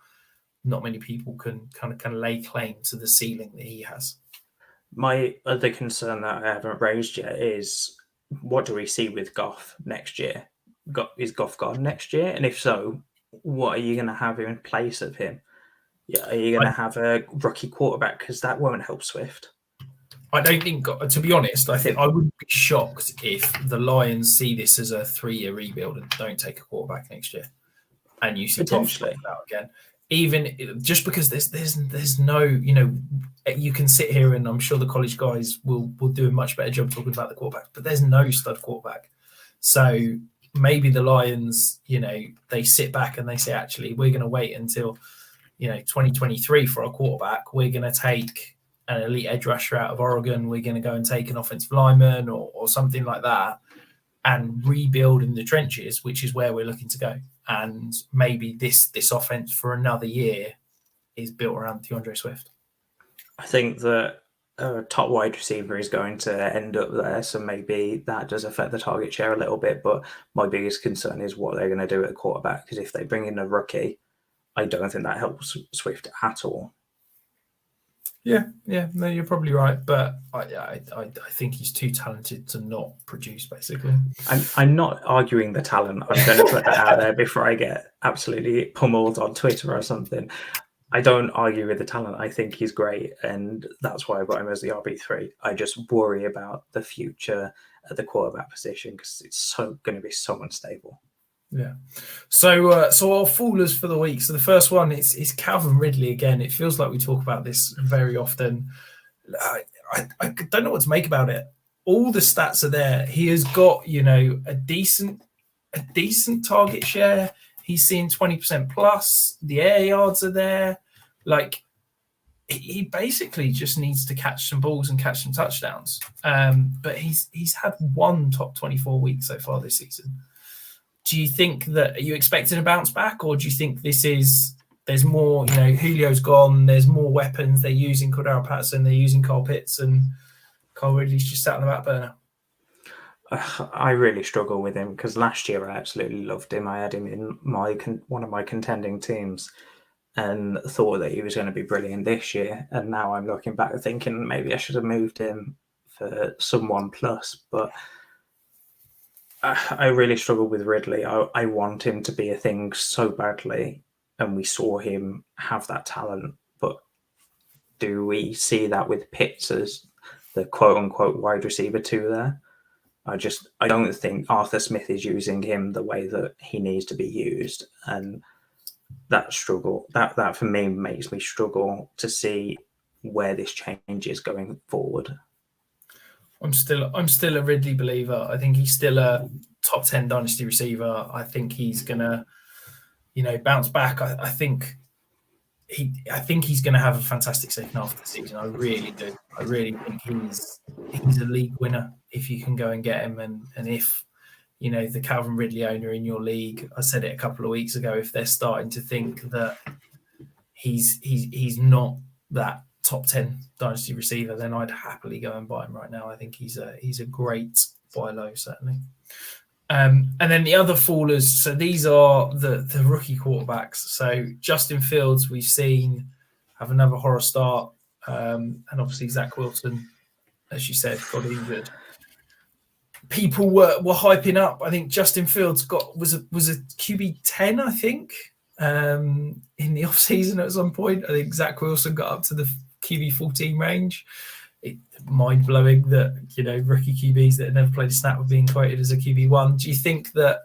not many people can kind of lay claim to the ceiling that he has. My other concern that I haven't raised yet is, what do we see with Goff next year? Is Goff gone next year? And if so, what are you going to have in place of him? Are you going to have a rookie quarterback? Because that won't help Swift. I don't think, to be honest, I think I would be shocked if the Lions see this as a 3-year rebuild and don't take a quarterback next year. And you see Goff out again. Even just because there's no, you can sit here and I'm sure the college guys will do a much better job talking about the quarterback, but there's no stud quarterback. So maybe the Lions, they sit back and they say, actually, we're going to wait until, 2023 for our quarterback. We're going to take an elite edge rusher out of Oregon. We're going to go and take an offensive lineman or something like that and rebuild in the trenches, which is where we're looking to go. And maybe this offense for another year is built around DAndre Swift. I think that a top wide receiver is going to end up there, so maybe that does affect the target share a little bit. But my biggest concern is what they're going to do at quarterback, because if they bring in a rookie, I don't think that helps Swift at all. Yeah, no, you're probably right, but I think he's too talented to not produce. Basically, I'm not arguing the talent. I'm going to put that out there before I get absolutely pummeled on Twitter or something. I don't argue with the talent. I think he's great, and that's why I've got him as the RB3. I just worry about the future at the quarterback position because it's going to be so unstable. Yeah. So our fallers for the week. So the first one is Calvin Ridley again. It feels like we talk about this very often. I don't know what to make about it. All the stats are there. He has got, a decent target share. He's seeing 20% plus. The air yards are there. He basically just needs to catch some balls and catch some touchdowns. But he's had one top 24 week so far this season. Do you think are you expecting a bounce back, or do you think there's more, Julio's gone, there's more weapons, they're using Cordero Patterson, they're using Kyle Pitts, and Kyle Ridley's just sat on the back burner? I really struggle with him because last year I absolutely loved him. I had him in one of my contending teams and thought that he was going to be brilliant this year. And now I'm looking back thinking maybe I should have moved him for someone plus, but I really struggle with Ridley. I want him to be a thing so badly, and we saw him have that talent. But do we see that with Pitts as the quote unquote wide receiver 2 there. I don't think Arthur Smith is using him the way that he needs to be used, and that for me makes me struggle to see where this change is going forward. I'm still a Ridley believer. I think he's still a top 10 dynasty receiver. I think he's gonna, bounce back. I think he's going to have a fantastic second half of the season. I really do. I really think he's a league winner if you can go and get him. And if, the Calvin Ridley owner in your league, I said it a couple of weeks ago, if they're starting to think that he's not that top 10 dynasty receiver, then I'd happily go and buy him right now. I think he's a great buy low, certainly. And then the other fallers, so these are the rookie quarterbacks. So Justin Fields, we've seen have another horror start, and obviously Zach Wilson, as you said, got injured. People were hyping up. I think Justin Fields was a QB 10, I think, in the off season at some point. I think Zach Wilson got up to the QB 14 range. Mind blowing that rookie QBs that have never played a snap were being quoted as a QB1. Do you think that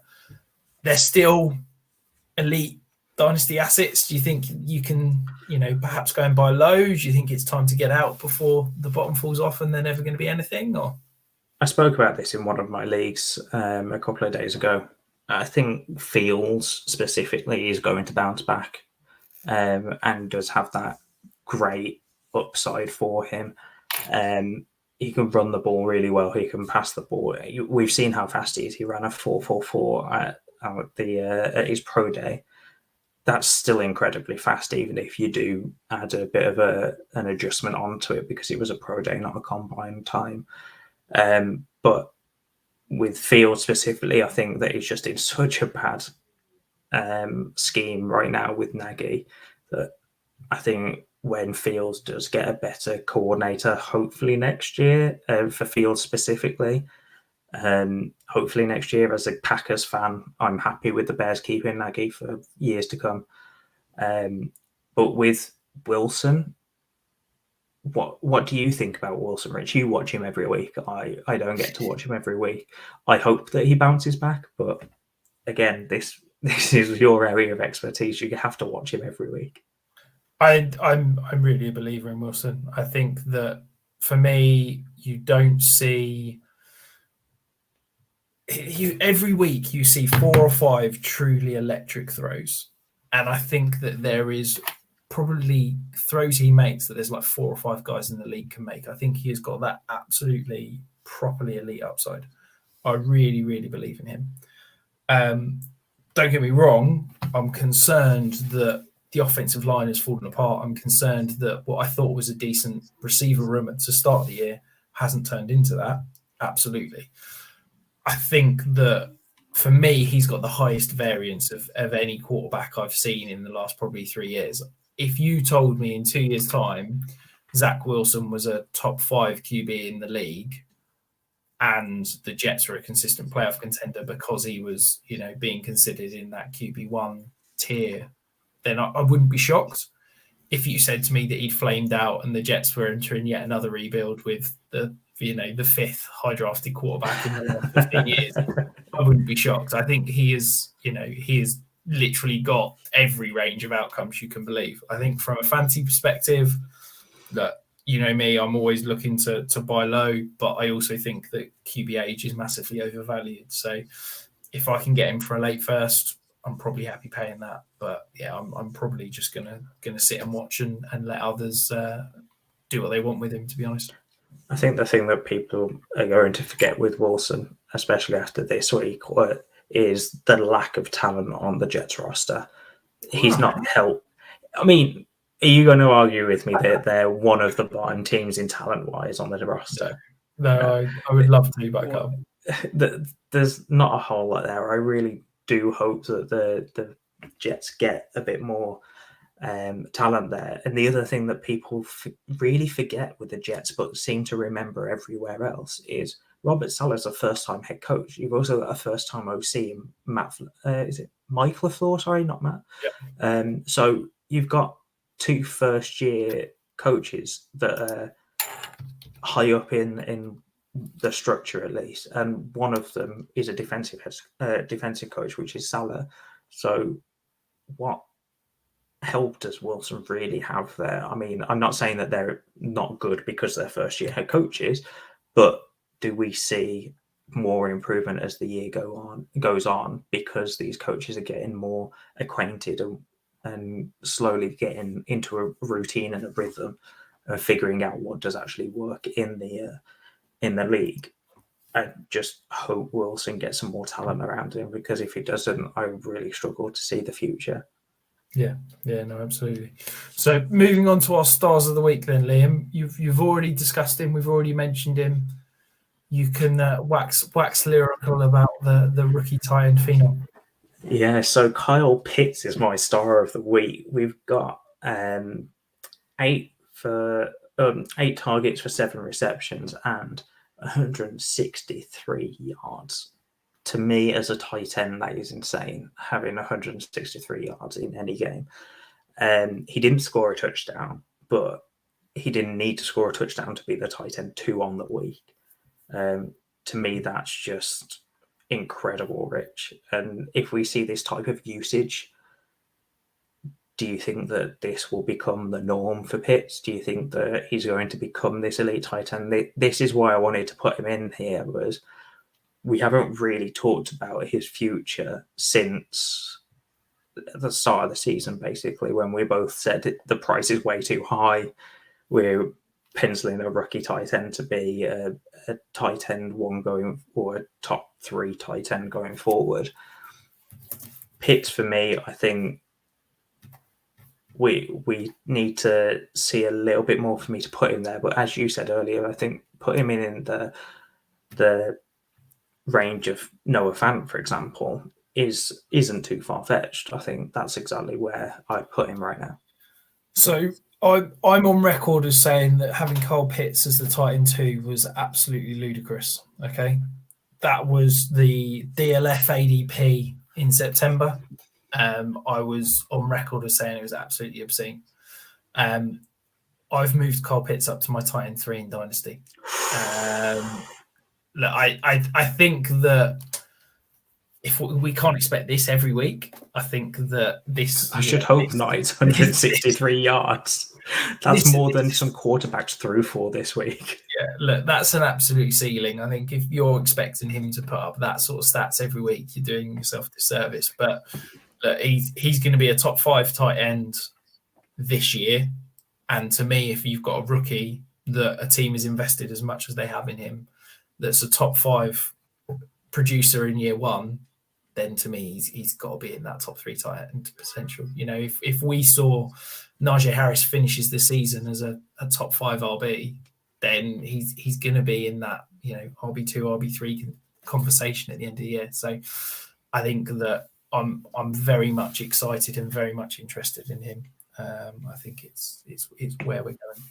they're still elite dynasty assets? Do you think you can perhaps go and buy low? Do you think it's time to get out before the bottom falls off and they're never going to be anything? Or I spoke about this in one of my leagues a couple of days ago. I think Fields specifically is going to bounce back and does have that great upside for him. He can run the ball really well. He can pass the ball. We've seen how fast he is. He ran a 4.44 at his pro day. That's still incredibly fast, even if you do add a bit of an adjustment onto it because it was a pro day, not a combine time. But with Fields specifically, I think that he's just in such a bad scheme right now with Nagy that I think when Fields does get a better coordinator, hopefully next year, for Fields specifically, hopefully next year, as a Packers fan, I'm happy with the Bears keeping Nagy for years to come. But with Wilson, what do you think about Wilson, Rich? You watch him every week. I don't get to watch him every week. I hope that he bounces back, but again, this is your area of expertise. You have to watch him every week. I'm really a believer in Wilson. I think that for me, you don't see every week you see 4 or 5 truly electric throws, and I think that there is probably throws he makes that there's like 4 or 5 guys in the league can make. I think he has got that absolutely properly elite upside. I really, really believe in him. Don't get me wrong. I'm concerned that the offensive line has fallen apart. I'm concerned that what I thought was a decent receiver room to start the year hasn't turned into that. Absolutely. I think that for me, he's got the highest variance of any quarterback I've seen in the last probably 3 years. If you told me in 2 years' time, Zach Wilson was a top 5 QB in the league and the Jets were a consistent playoff contender because he was, being considered in that QB1 tier, then I wouldn't be shocked. If you said to me that he'd flamed out and the Jets were entering yet another rebuild with the 5th high drafted quarterback in the last 15 years, I wouldn't be shocked. I think he is literally got every range of outcomes you can believe. I think from a fantasy perspective, that me, I'm always looking to buy low, but I also think that QBH is massively overvalued. So if I can get him for a late first, I'm probably happy paying that. But yeah, I'm probably just gonna sit and watch and let others do what they want with him, to be honest. I think the thing that people are going to forget with Wilson, especially after this week, is the lack of talent on the Jets roster. He's not helped. I mean, are you going to argue with me that they're one of the bottom teams in talent-wise on the roster? No, I would love to, but I can't. There's not a whole lot there. I really do hope that the Jets get a bit more talent there. And the other thing that people really forget with the Jets, but seem to remember everywhere else, is Robert Saleh's a first-time head coach. You've also got a first-time OC in Matt. Is it Mike LaFleur? Sorry, not Matt. Yep. So you've got 2 first-year coaches that are high up in the structure at least, and one of them is a defensive coach, which is Salah. So what help does Wilson really have there? I mean, I'm not saying that they're not good because they're first year head coaches, but do we see more improvement as the year goes on because these coaches are getting more acquainted and slowly getting into a routine and a rhythm of figuring out what does actually work in the league? I just hope Wilson gets some more talent around him, because if he doesn't, I really struggle to see the future. Yeah, no, absolutely. So moving on to our stars of the week then, Liam. You've already discussed him. We've already mentioned him. You can wax lyrical about the rookie tight end phenom. Yeah, so Kyle Pitts is my star of the week. We've got 8 targets for 7 receptions and 163 yards. To me, as a tight end, that is insane, having 163 yards in any game. He didn't score a touchdown, but he didn't need to score a touchdown to be the tight end 2 on the week. To me, that's just incredible, Rich. And if we see this type of usage, do you think that this will become the norm for Pitts? Do you think that he's going to become this elite tight end? This is why I wanted to put him in here, was we haven't really talked about his future since the start of the season, basically, when we both said the price is way too high. We're penciling a rookie tight end to be a tight end 1 going, or a top 3 tight end going forward. Pitts, for me, I think we need to see a little bit more for me to put him there. But as you said earlier, I think put him in the range of Noah Fant, for example, isn't too far-fetched. I think that's exactly where I put him right now. So I'm on record as saying that having Kyle Pitts as the tight end 2 was absolutely ludicrous. Okay, that was the DLF ADP in September. I was on record as saying it was absolutely obscene. I've moved Kyle Pitts up to my tight end 3 in Dynasty. Look, I think that if we can't expect this every week, I think that this... I should hope not. It's 163 yards. That's more than some quarterbacks threw for this week. Yeah, look, that's an absolute ceiling. I think if you're expecting him to put up that sort of stats every week, you're doing yourself a disservice. But look, he's going to be a top 5 tight end this year. And to me, if you've got a rookie that a team has invested as much as they have in him, that's a top 5 producer in year 1, then to me, he's got to be in that top 3 tight end potential. You know, if we saw Najee Harris finishes the season as a top 5 RB, then he's going to be in that, you know, RB2, RB3 conversation at the end of the year. So I think that I'm very much excited and very much interested in him. I think it's where we're going.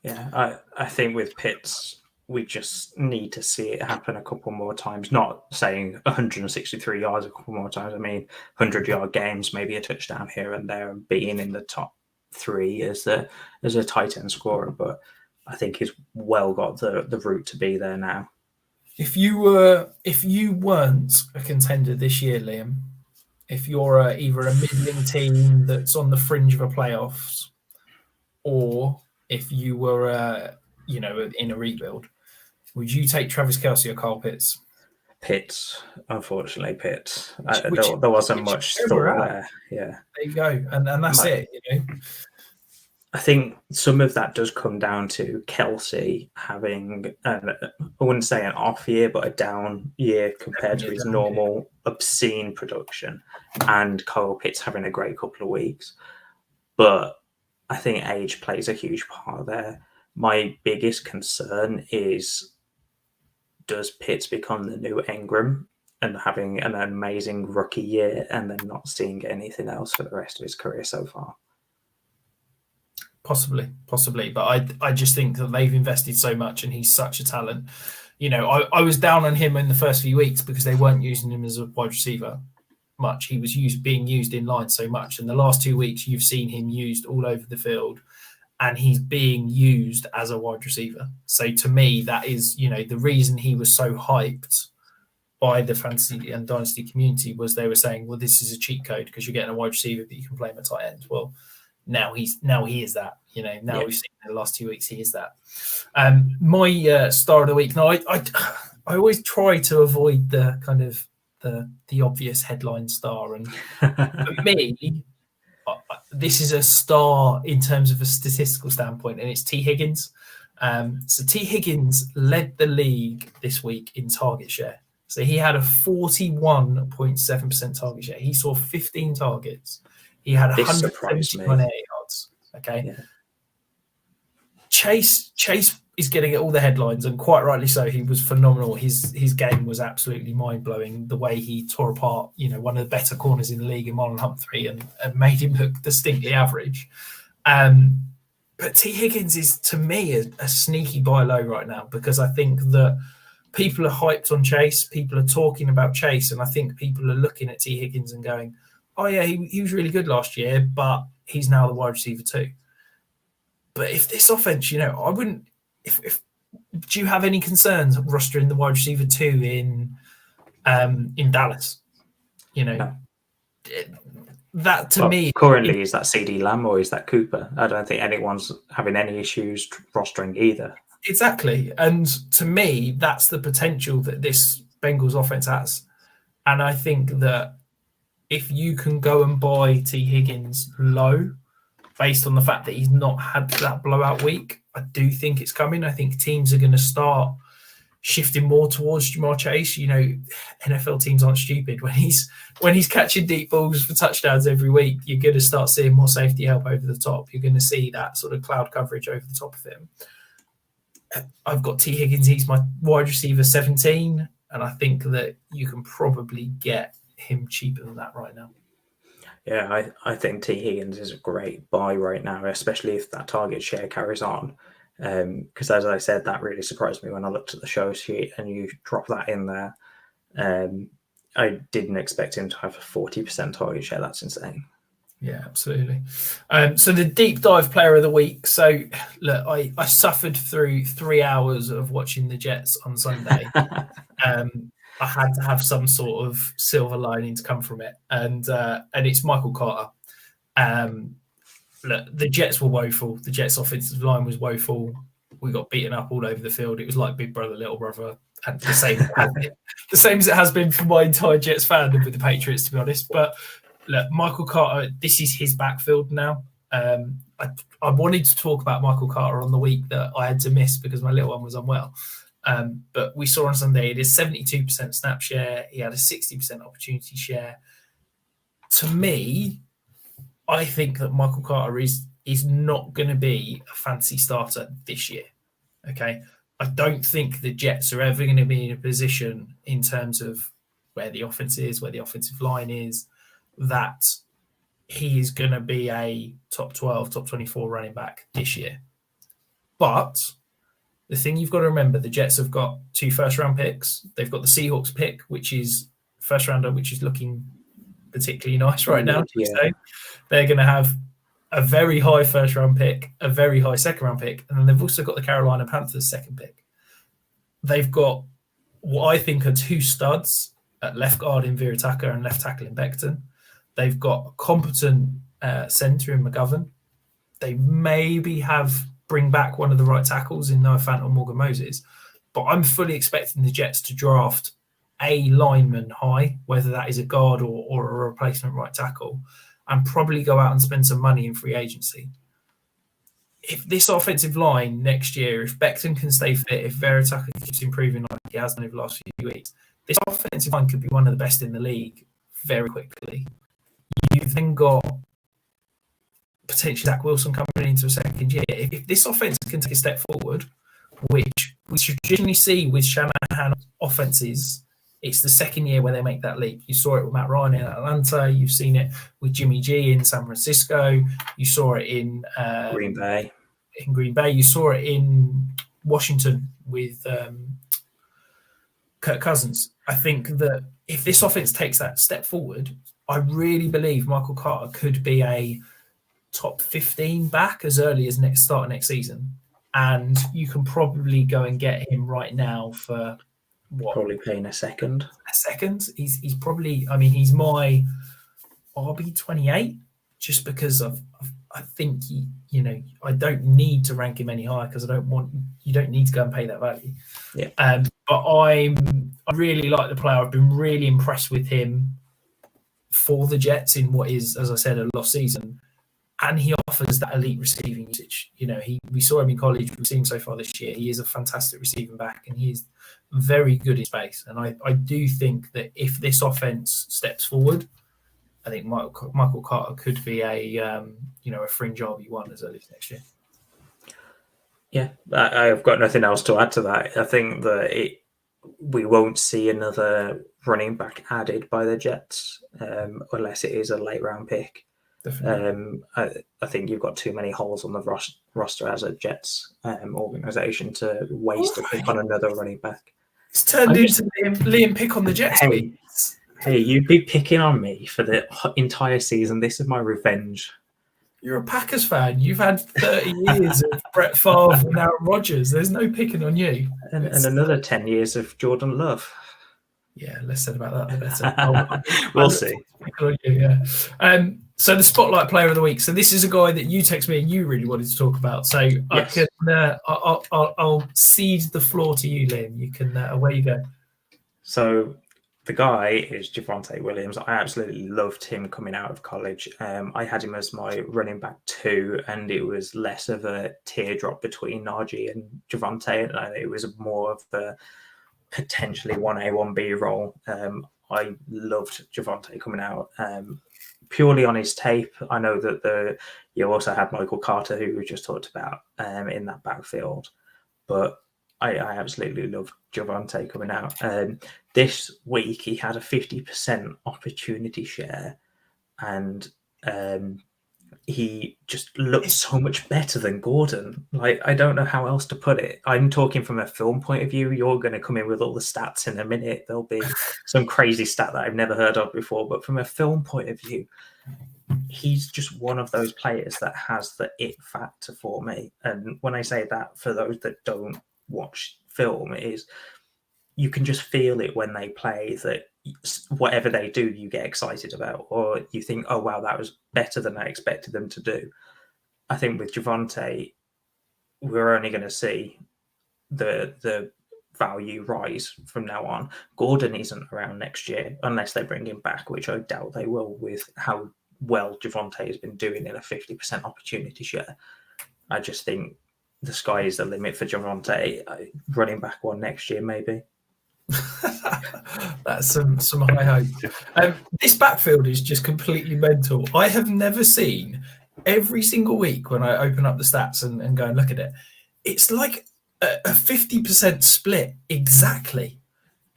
Yeah, I think with Pitts, we just need to see it happen a couple more times. Not saying 163 yards a couple more times. I mean, 100-yard games, maybe a touchdown here and there, and being in the top 3 as a tight end scorer. But I think he's well got the route to be there now. If you weren't a contender this year, Liam, if you're either a middling team that's on the fringe of a playoffs, or if you were in a rebuild, would you take Travis Kelce or Kyle Pitts? Pitts, unfortunately, Pitts. There wasn't much thought there. Yeah, there you go, and that's it. You know, I think some of that does come down to Kelce having, I wouldn't say an off year, but a down year compared to his normal obscene production, and Kyle Pitts having a great couple of weeks. But I think age plays a huge part there. My biggest concern is, does Pitts become the new Ingram and having an amazing rookie year and then not seeing anything else for the rest of his career so far? Possibly. But I just think that they've invested so much and he's such a talent. You know, I was down on him in the first few weeks because they weren't using him as a wide receiver much. He was being used in line so much. And the last 2 weeks, you've seen him used all over the field. and he's being used as a wide receiver. So to me, that is, the reason he was so hyped by the fantasy and dynasty community was they were saying, well, this is a cheat code because you're getting a wide receiver, but you can play him at tight end. Well, now he is that. We've seen in the last 2 weeks he is that. My star of the week. Now, I always try to avoid the kind of the obvious headline star, and for me, this is a star in terms of a statistical standpoint, and it's T. Higgins. So T. Higgins led the league this week in target share. So he had a 41.7% target share. He saw 15 targets. He had 171 air yards. Okay. Yeah. Chase is getting all the headlines, and quite rightly so. He was phenomenal. His game was absolutely mind-blowing. The way he tore apart, one of the better corners in the league in Marlon Humphrey and made him look distinctly average. But T. Higgins is, to me, a sneaky buy low right now, because I think that people are hyped on Chase. People are talking about Chase, and I think people are looking at T. Higgins and going, oh, yeah, he was really good last year, but he's now the wide receiver too. But if this offense, I wouldn't. Do you have any concerns rostering the wide receiver too in Dallas? No. That to me currently is that CD Lamb or is that Cooper? I don't think anyone's having any issues rostering either. Exactly, and to me, that's the potential that this Bengals offense has, and I think that if you can go and buy T. Higgins low, based on the fact that he's not had that blowout week, I do think it's coming. I think teams are going to start shifting more towards Jamar Chase. NFL teams aren't stupid. When he's catching deep balls for touchdowns every week, you're going to start seeing more safety help over the top. You're going to see that sort of cloud coverage over the top of him. I've got T. Higgins. He's my wide receiver 17, and I think that you can probably get him cheaper than that right now. Yeah, I think T. Higgins is a great buy right now, especially if that target share carries on. Because as I said, that really surprised me when I looked at the show sheet and you dropped that in there. I didn't expect him to have a 40% target share. That's insane. Yeah, absolutely. So the deep dive player of the week. So look, I suffered through 3 hours of watching the Jets on Sunday. I had to have some sort of silver lining to come from it, and it's Michael Carter. Look, the Jets were woeful. The Jets' offensive line was woeful. We got beaten up all over the field. It was like Big Brother, Little Brother, and the same as it has been for my entire Jets fandom with the Patriots, to be honest. But look, Michael Carter, this is his backfield now. I wanted to talk about Michael Carter on the week that I had to miss because my little one was unwell. But we saw on Sunday it is 72% snap share. He had a 60% opportunity share. To me, I think that Michael Carter is not going to be a fancy starter this year. Okay, I don't think the Jets are ever going to be in a position in terms of where the offense is, where the offensive line is, that he is going to be a top 12, top 24 running back this year. But the thing you've got to remember, the Jets have got 2 first-round picks. They've got the Seahawks pick, which is first-rounder, which is looking particularly nice right now. Yeah. So they're going to have a very high first-round pick, a very high second-round pick, and then they've also got the Carolina Panthers second pick. They've got what I think are 2 studs at left guard in Vera Tucker and left tackle in Becton. They've got a competent center in McGovern. They maybe bring back one of the right tackles in Noah Fant or Morgan Moses. But I'm fully expecting the Jets to draft a lineman high, whether that is a guard or a replacement right tackle, and probably go out and spend some money in free agency. If this offensive line next year, if Becton can stay fit, if Vera Tucker keeps improving like he has done over the last few weeks, this offensive line could be one of the best in the league very quickly. You've then got potentially Zach Wilson coming into a second year. If this offense can take a step forward, which we traditionally see with Shanahan offenses, it's the second year where they make that leap. You saw it with Matt Ryan in Atlanta. You've seen it with Jimmy G in San Francisco. You saw it in Green Bay. You saw it in Washington with Kirk Cousins. I think that if this offense takes that step forward, I really believe Michael Carter could be a top 15 back as early as start of next season, and you can probably go and get him right now for what? Probably paying a second. A second. He's probably. I mean, he's my RB28, just because I think I don't need to rank him any higher because you don't need to go and pay that value. Yeah. But I really like the player. I've been really impressed with him for the Jets in what is, as I said, a lost season, and he offers that elite receiving usage. We saw him in college. We've seen him so far this year. He is a fantastic receiving back, and he is very good in space. And I do think that if this offense steps forward, I think Michael Carter could be a fringe RB1 as early as next year. Yeah, I've got nothing else to add to that. I think that we won't see another running back added by the Jets unless it is a late round pick. Definitely. I think you've got too many holes on the roster as a Jets organization to waste a pick on another running back. It's turned into Liam pick on the Jets. Hey, you'd be picking on me for the entire season. This is my revenge. You're a Packers fan. You've had 30 years of Brett Favre and Aaron Rodgers. There's no picking on you. And another 10 years of Jordan Love. Yeah, less said about that, the better. We'll see. On you, yeah. So the Spotlight Player of the Week. So this is a guy that you text me and you really wanted to talk about. So yes. I'll cede the floor to you, Liam. You can, away you go. So the guy is Javonte Williams. I absolutely loved him coming out of college. I had him as my running back 2, and it was less of a teardrop between Najee and Javonte. And it was more of a potentially 1A, 1B role. I loved Javonte coming out purely on his tape. I know that you also had Michael Carter, who we just talked about in that backfield, but I absolutely loved Javonte coming out. This week, he had a 50% opportunity share, and he just looked so much better than Gordon. Like, I don't know how else to put it. I'm talking from a film point of view. You're going to come in with all the stats in a minute. There'll be some crazy stat that I've never heard of before. But from a film point of view, he's just one of those players that has the it factor for me. And when I say that, for those that don't watch film, is you can just feel it when they play, that whatever they do, you get excited about, or you think, oh, wow, that was better than I expected them to do. I think with Javonte, we're only going to see the value rise from now on. Gordon isn't around next year unless they bring him back, which I doubt they will with how well Javonte has been doing in a 50% opportunity share. I just think the sky is the limit for Javonte. Running back 1 next year, maybe. That's some high hope. This backfield is just completely mental. I have never seen, every single week when I open up the stats and go and look at it, it's like a 50% split exactly.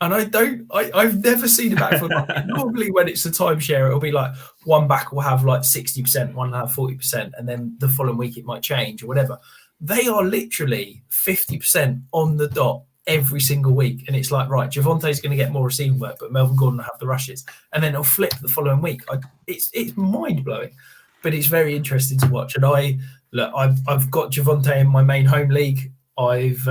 And I've never seen a backfield like it. Normally when it's a timeshare, it'll be like one back will have like 60%, one will have 40%, and then the following week it might change or whatever. They are literally 50% on the dot every single week. And it's like, right, Javonte's going to get more receiving work, but Melvin Gordon will have the rushes. And then it'll flip the following week. It's mind-blowing, but it's very interesting to watch. And I've got Javonte in my main home league. I've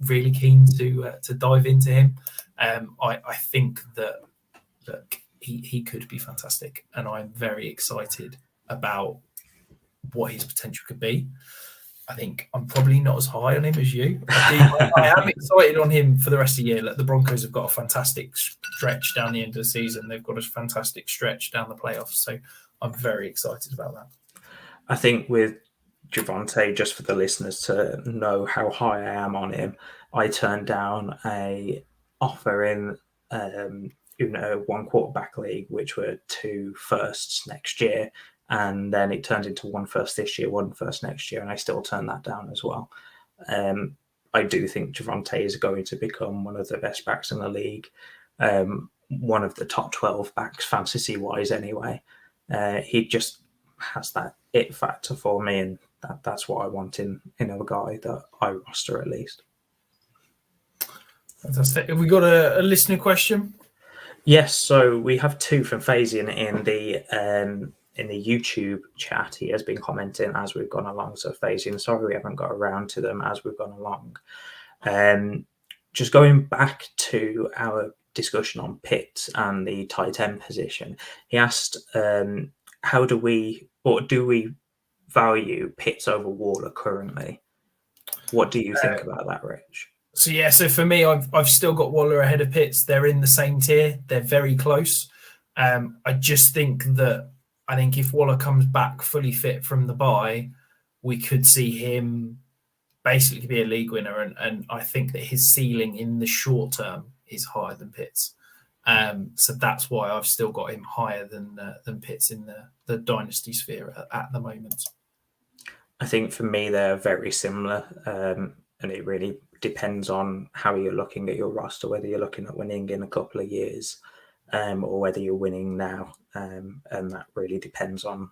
really keen to dive into him. I think that he could be fantastic. And I'm very excited about what his potential could be. I think I'm probably not as high on him as you. I am excited on him for the rest of the year. Like, the Broncos have got a fantastic stretch down the end of the season. They've got a fantastic stretch down the playoffs. So I'm very excited about that. I think with Javonte, just for the listeners to know how high I am on him, I turned down a offer in a 1 quarterback league, which were 2 firsts next year. And then it turned into 1 first this year, 1 first next year, and I still turned that down as well. I do think Javonte is going to become one of the best backs in the league, one of the top 12 backs fantasy-wise anyway. He just has that it factor for me, and that's what I want in a guy that I roster at least. Fantastic. Have we got a listener question? Yes, so we have 2 from Fazian in in the YouTube chat, he has been commenting as we've gone along. So Faison, sorry we haven't got around to them as we've gone along. Just going back to our discussion on Pitts and the tight end position, he asked, how do we value Pitts over Waller currently? What do you think about that, Rich? So for me, I've still got Waller ahead of Pitts. They're in the same tier. They're very close. I just think if Waller comes back fully fit from the bye, we could see him basically be a league winner. And I think that his ceiling in the short term is higher than Pitts. So that's why I've still got him higher than Pitts in the dynasty sphere at the moment. I think for me, they're very similar. And it really depends on how you're looking at your roster, whether you're looking at winning in a couple of years or whether you're winning now. And that really depends on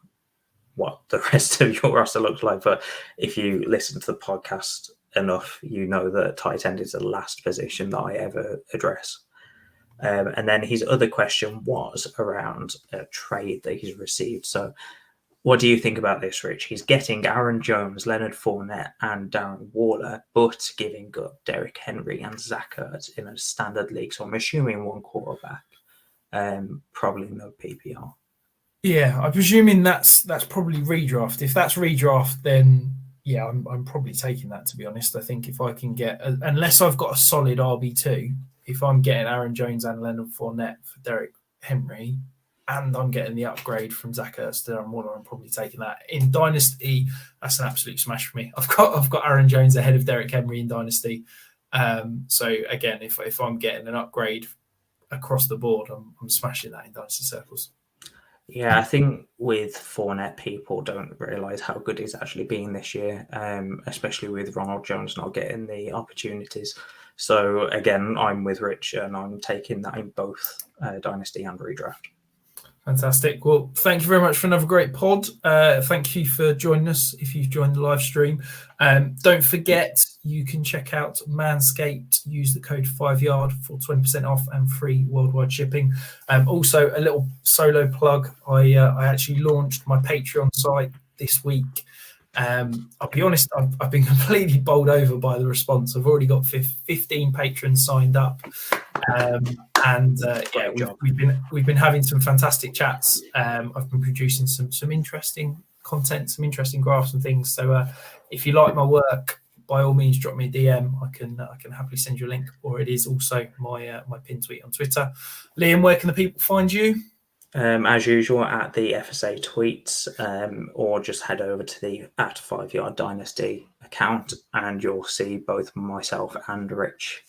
what the rest of your roster looks like. But if you listen to the podcast enough, you know that tight end is the last position that I ever address. And then his other question was around a trade that he's received. So what do you think about this, Rich? He's getting Aaron Jones, Leonard Fournette, and Darren Waller, but giving up Derrick Henry and Zach Ertz in a standard league. So I'm assuming one quarterback, probably no PPR. Yeah, I'm presuming that's probably redraft. If that's redraft, then yeah, I'm probably taking that, to be honest. I think if I can get, unless I've got a solid RB2, if I'm getting Aaron Jones and Leonard Fournette for Derrick Henry, and I'm getting the upgrade from Zach Ertz to Darren Waller, I'm probably taking that. In Dynasty, that's an absolute smash for me. I've got Aaron Jones ahead of Derrick Henry in Dynasty. So again, if I'm getting an upgrade across the board, I'm smashing that in Dynasty circles. Yeah, I think with Fournette, people don't realise how good he's actually been this year, especially with Ronald Jones not getting the opportunities. So again, I'm with Rich and I'm taking that in both Dynasty and Redraft. Fantastic. Well, thank you very much for another great pod. Thank you for joining us if you've joined the live stream. Don't forget, you can check out Manscaped. Use the code 5yard for 20% off and free worldwide shipping. Also, a little solo plug. I actually launched my Patreon site this week. I'll be honest, I've been completely bowled over by the response. I've already got 15 patrons signed up. We've been having some fantastic chats. I've been producing some interesting content, some interesting graphs and things. So if you like my work, by all means, drop me a DM. I can happily send you a link, or it is also my pin tweet on Twitter. Liam, where can the people find you? As usual, at the FSA tweets, or just head over to the @5yard Dynasty account, and you'll see both myself and Rich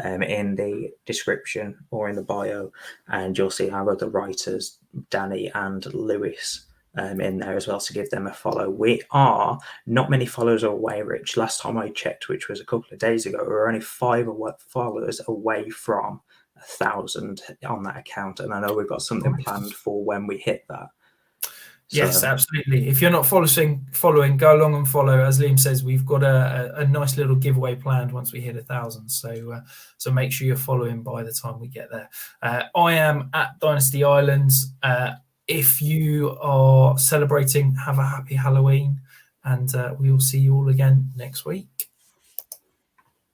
in the description or in the bio, and you'll see our other writers, Danny and Lewis, in there as well, to give them a follow. We are not many followers away, Rich. Last time I checked, which was a couple of days ago, we were only 5 followers away from 1,000 on that account, and I know we've got something planned for when we hit that. Yes, absolutely. If you're not following, go along and follow. As Liam says, we've got a nice little giveaway planned once we hit 1,000. So make sure you're following by the time we get there. I am at Dynasty Islands. If you are celebrating, have a happy Halloween, and we will see you all again next week.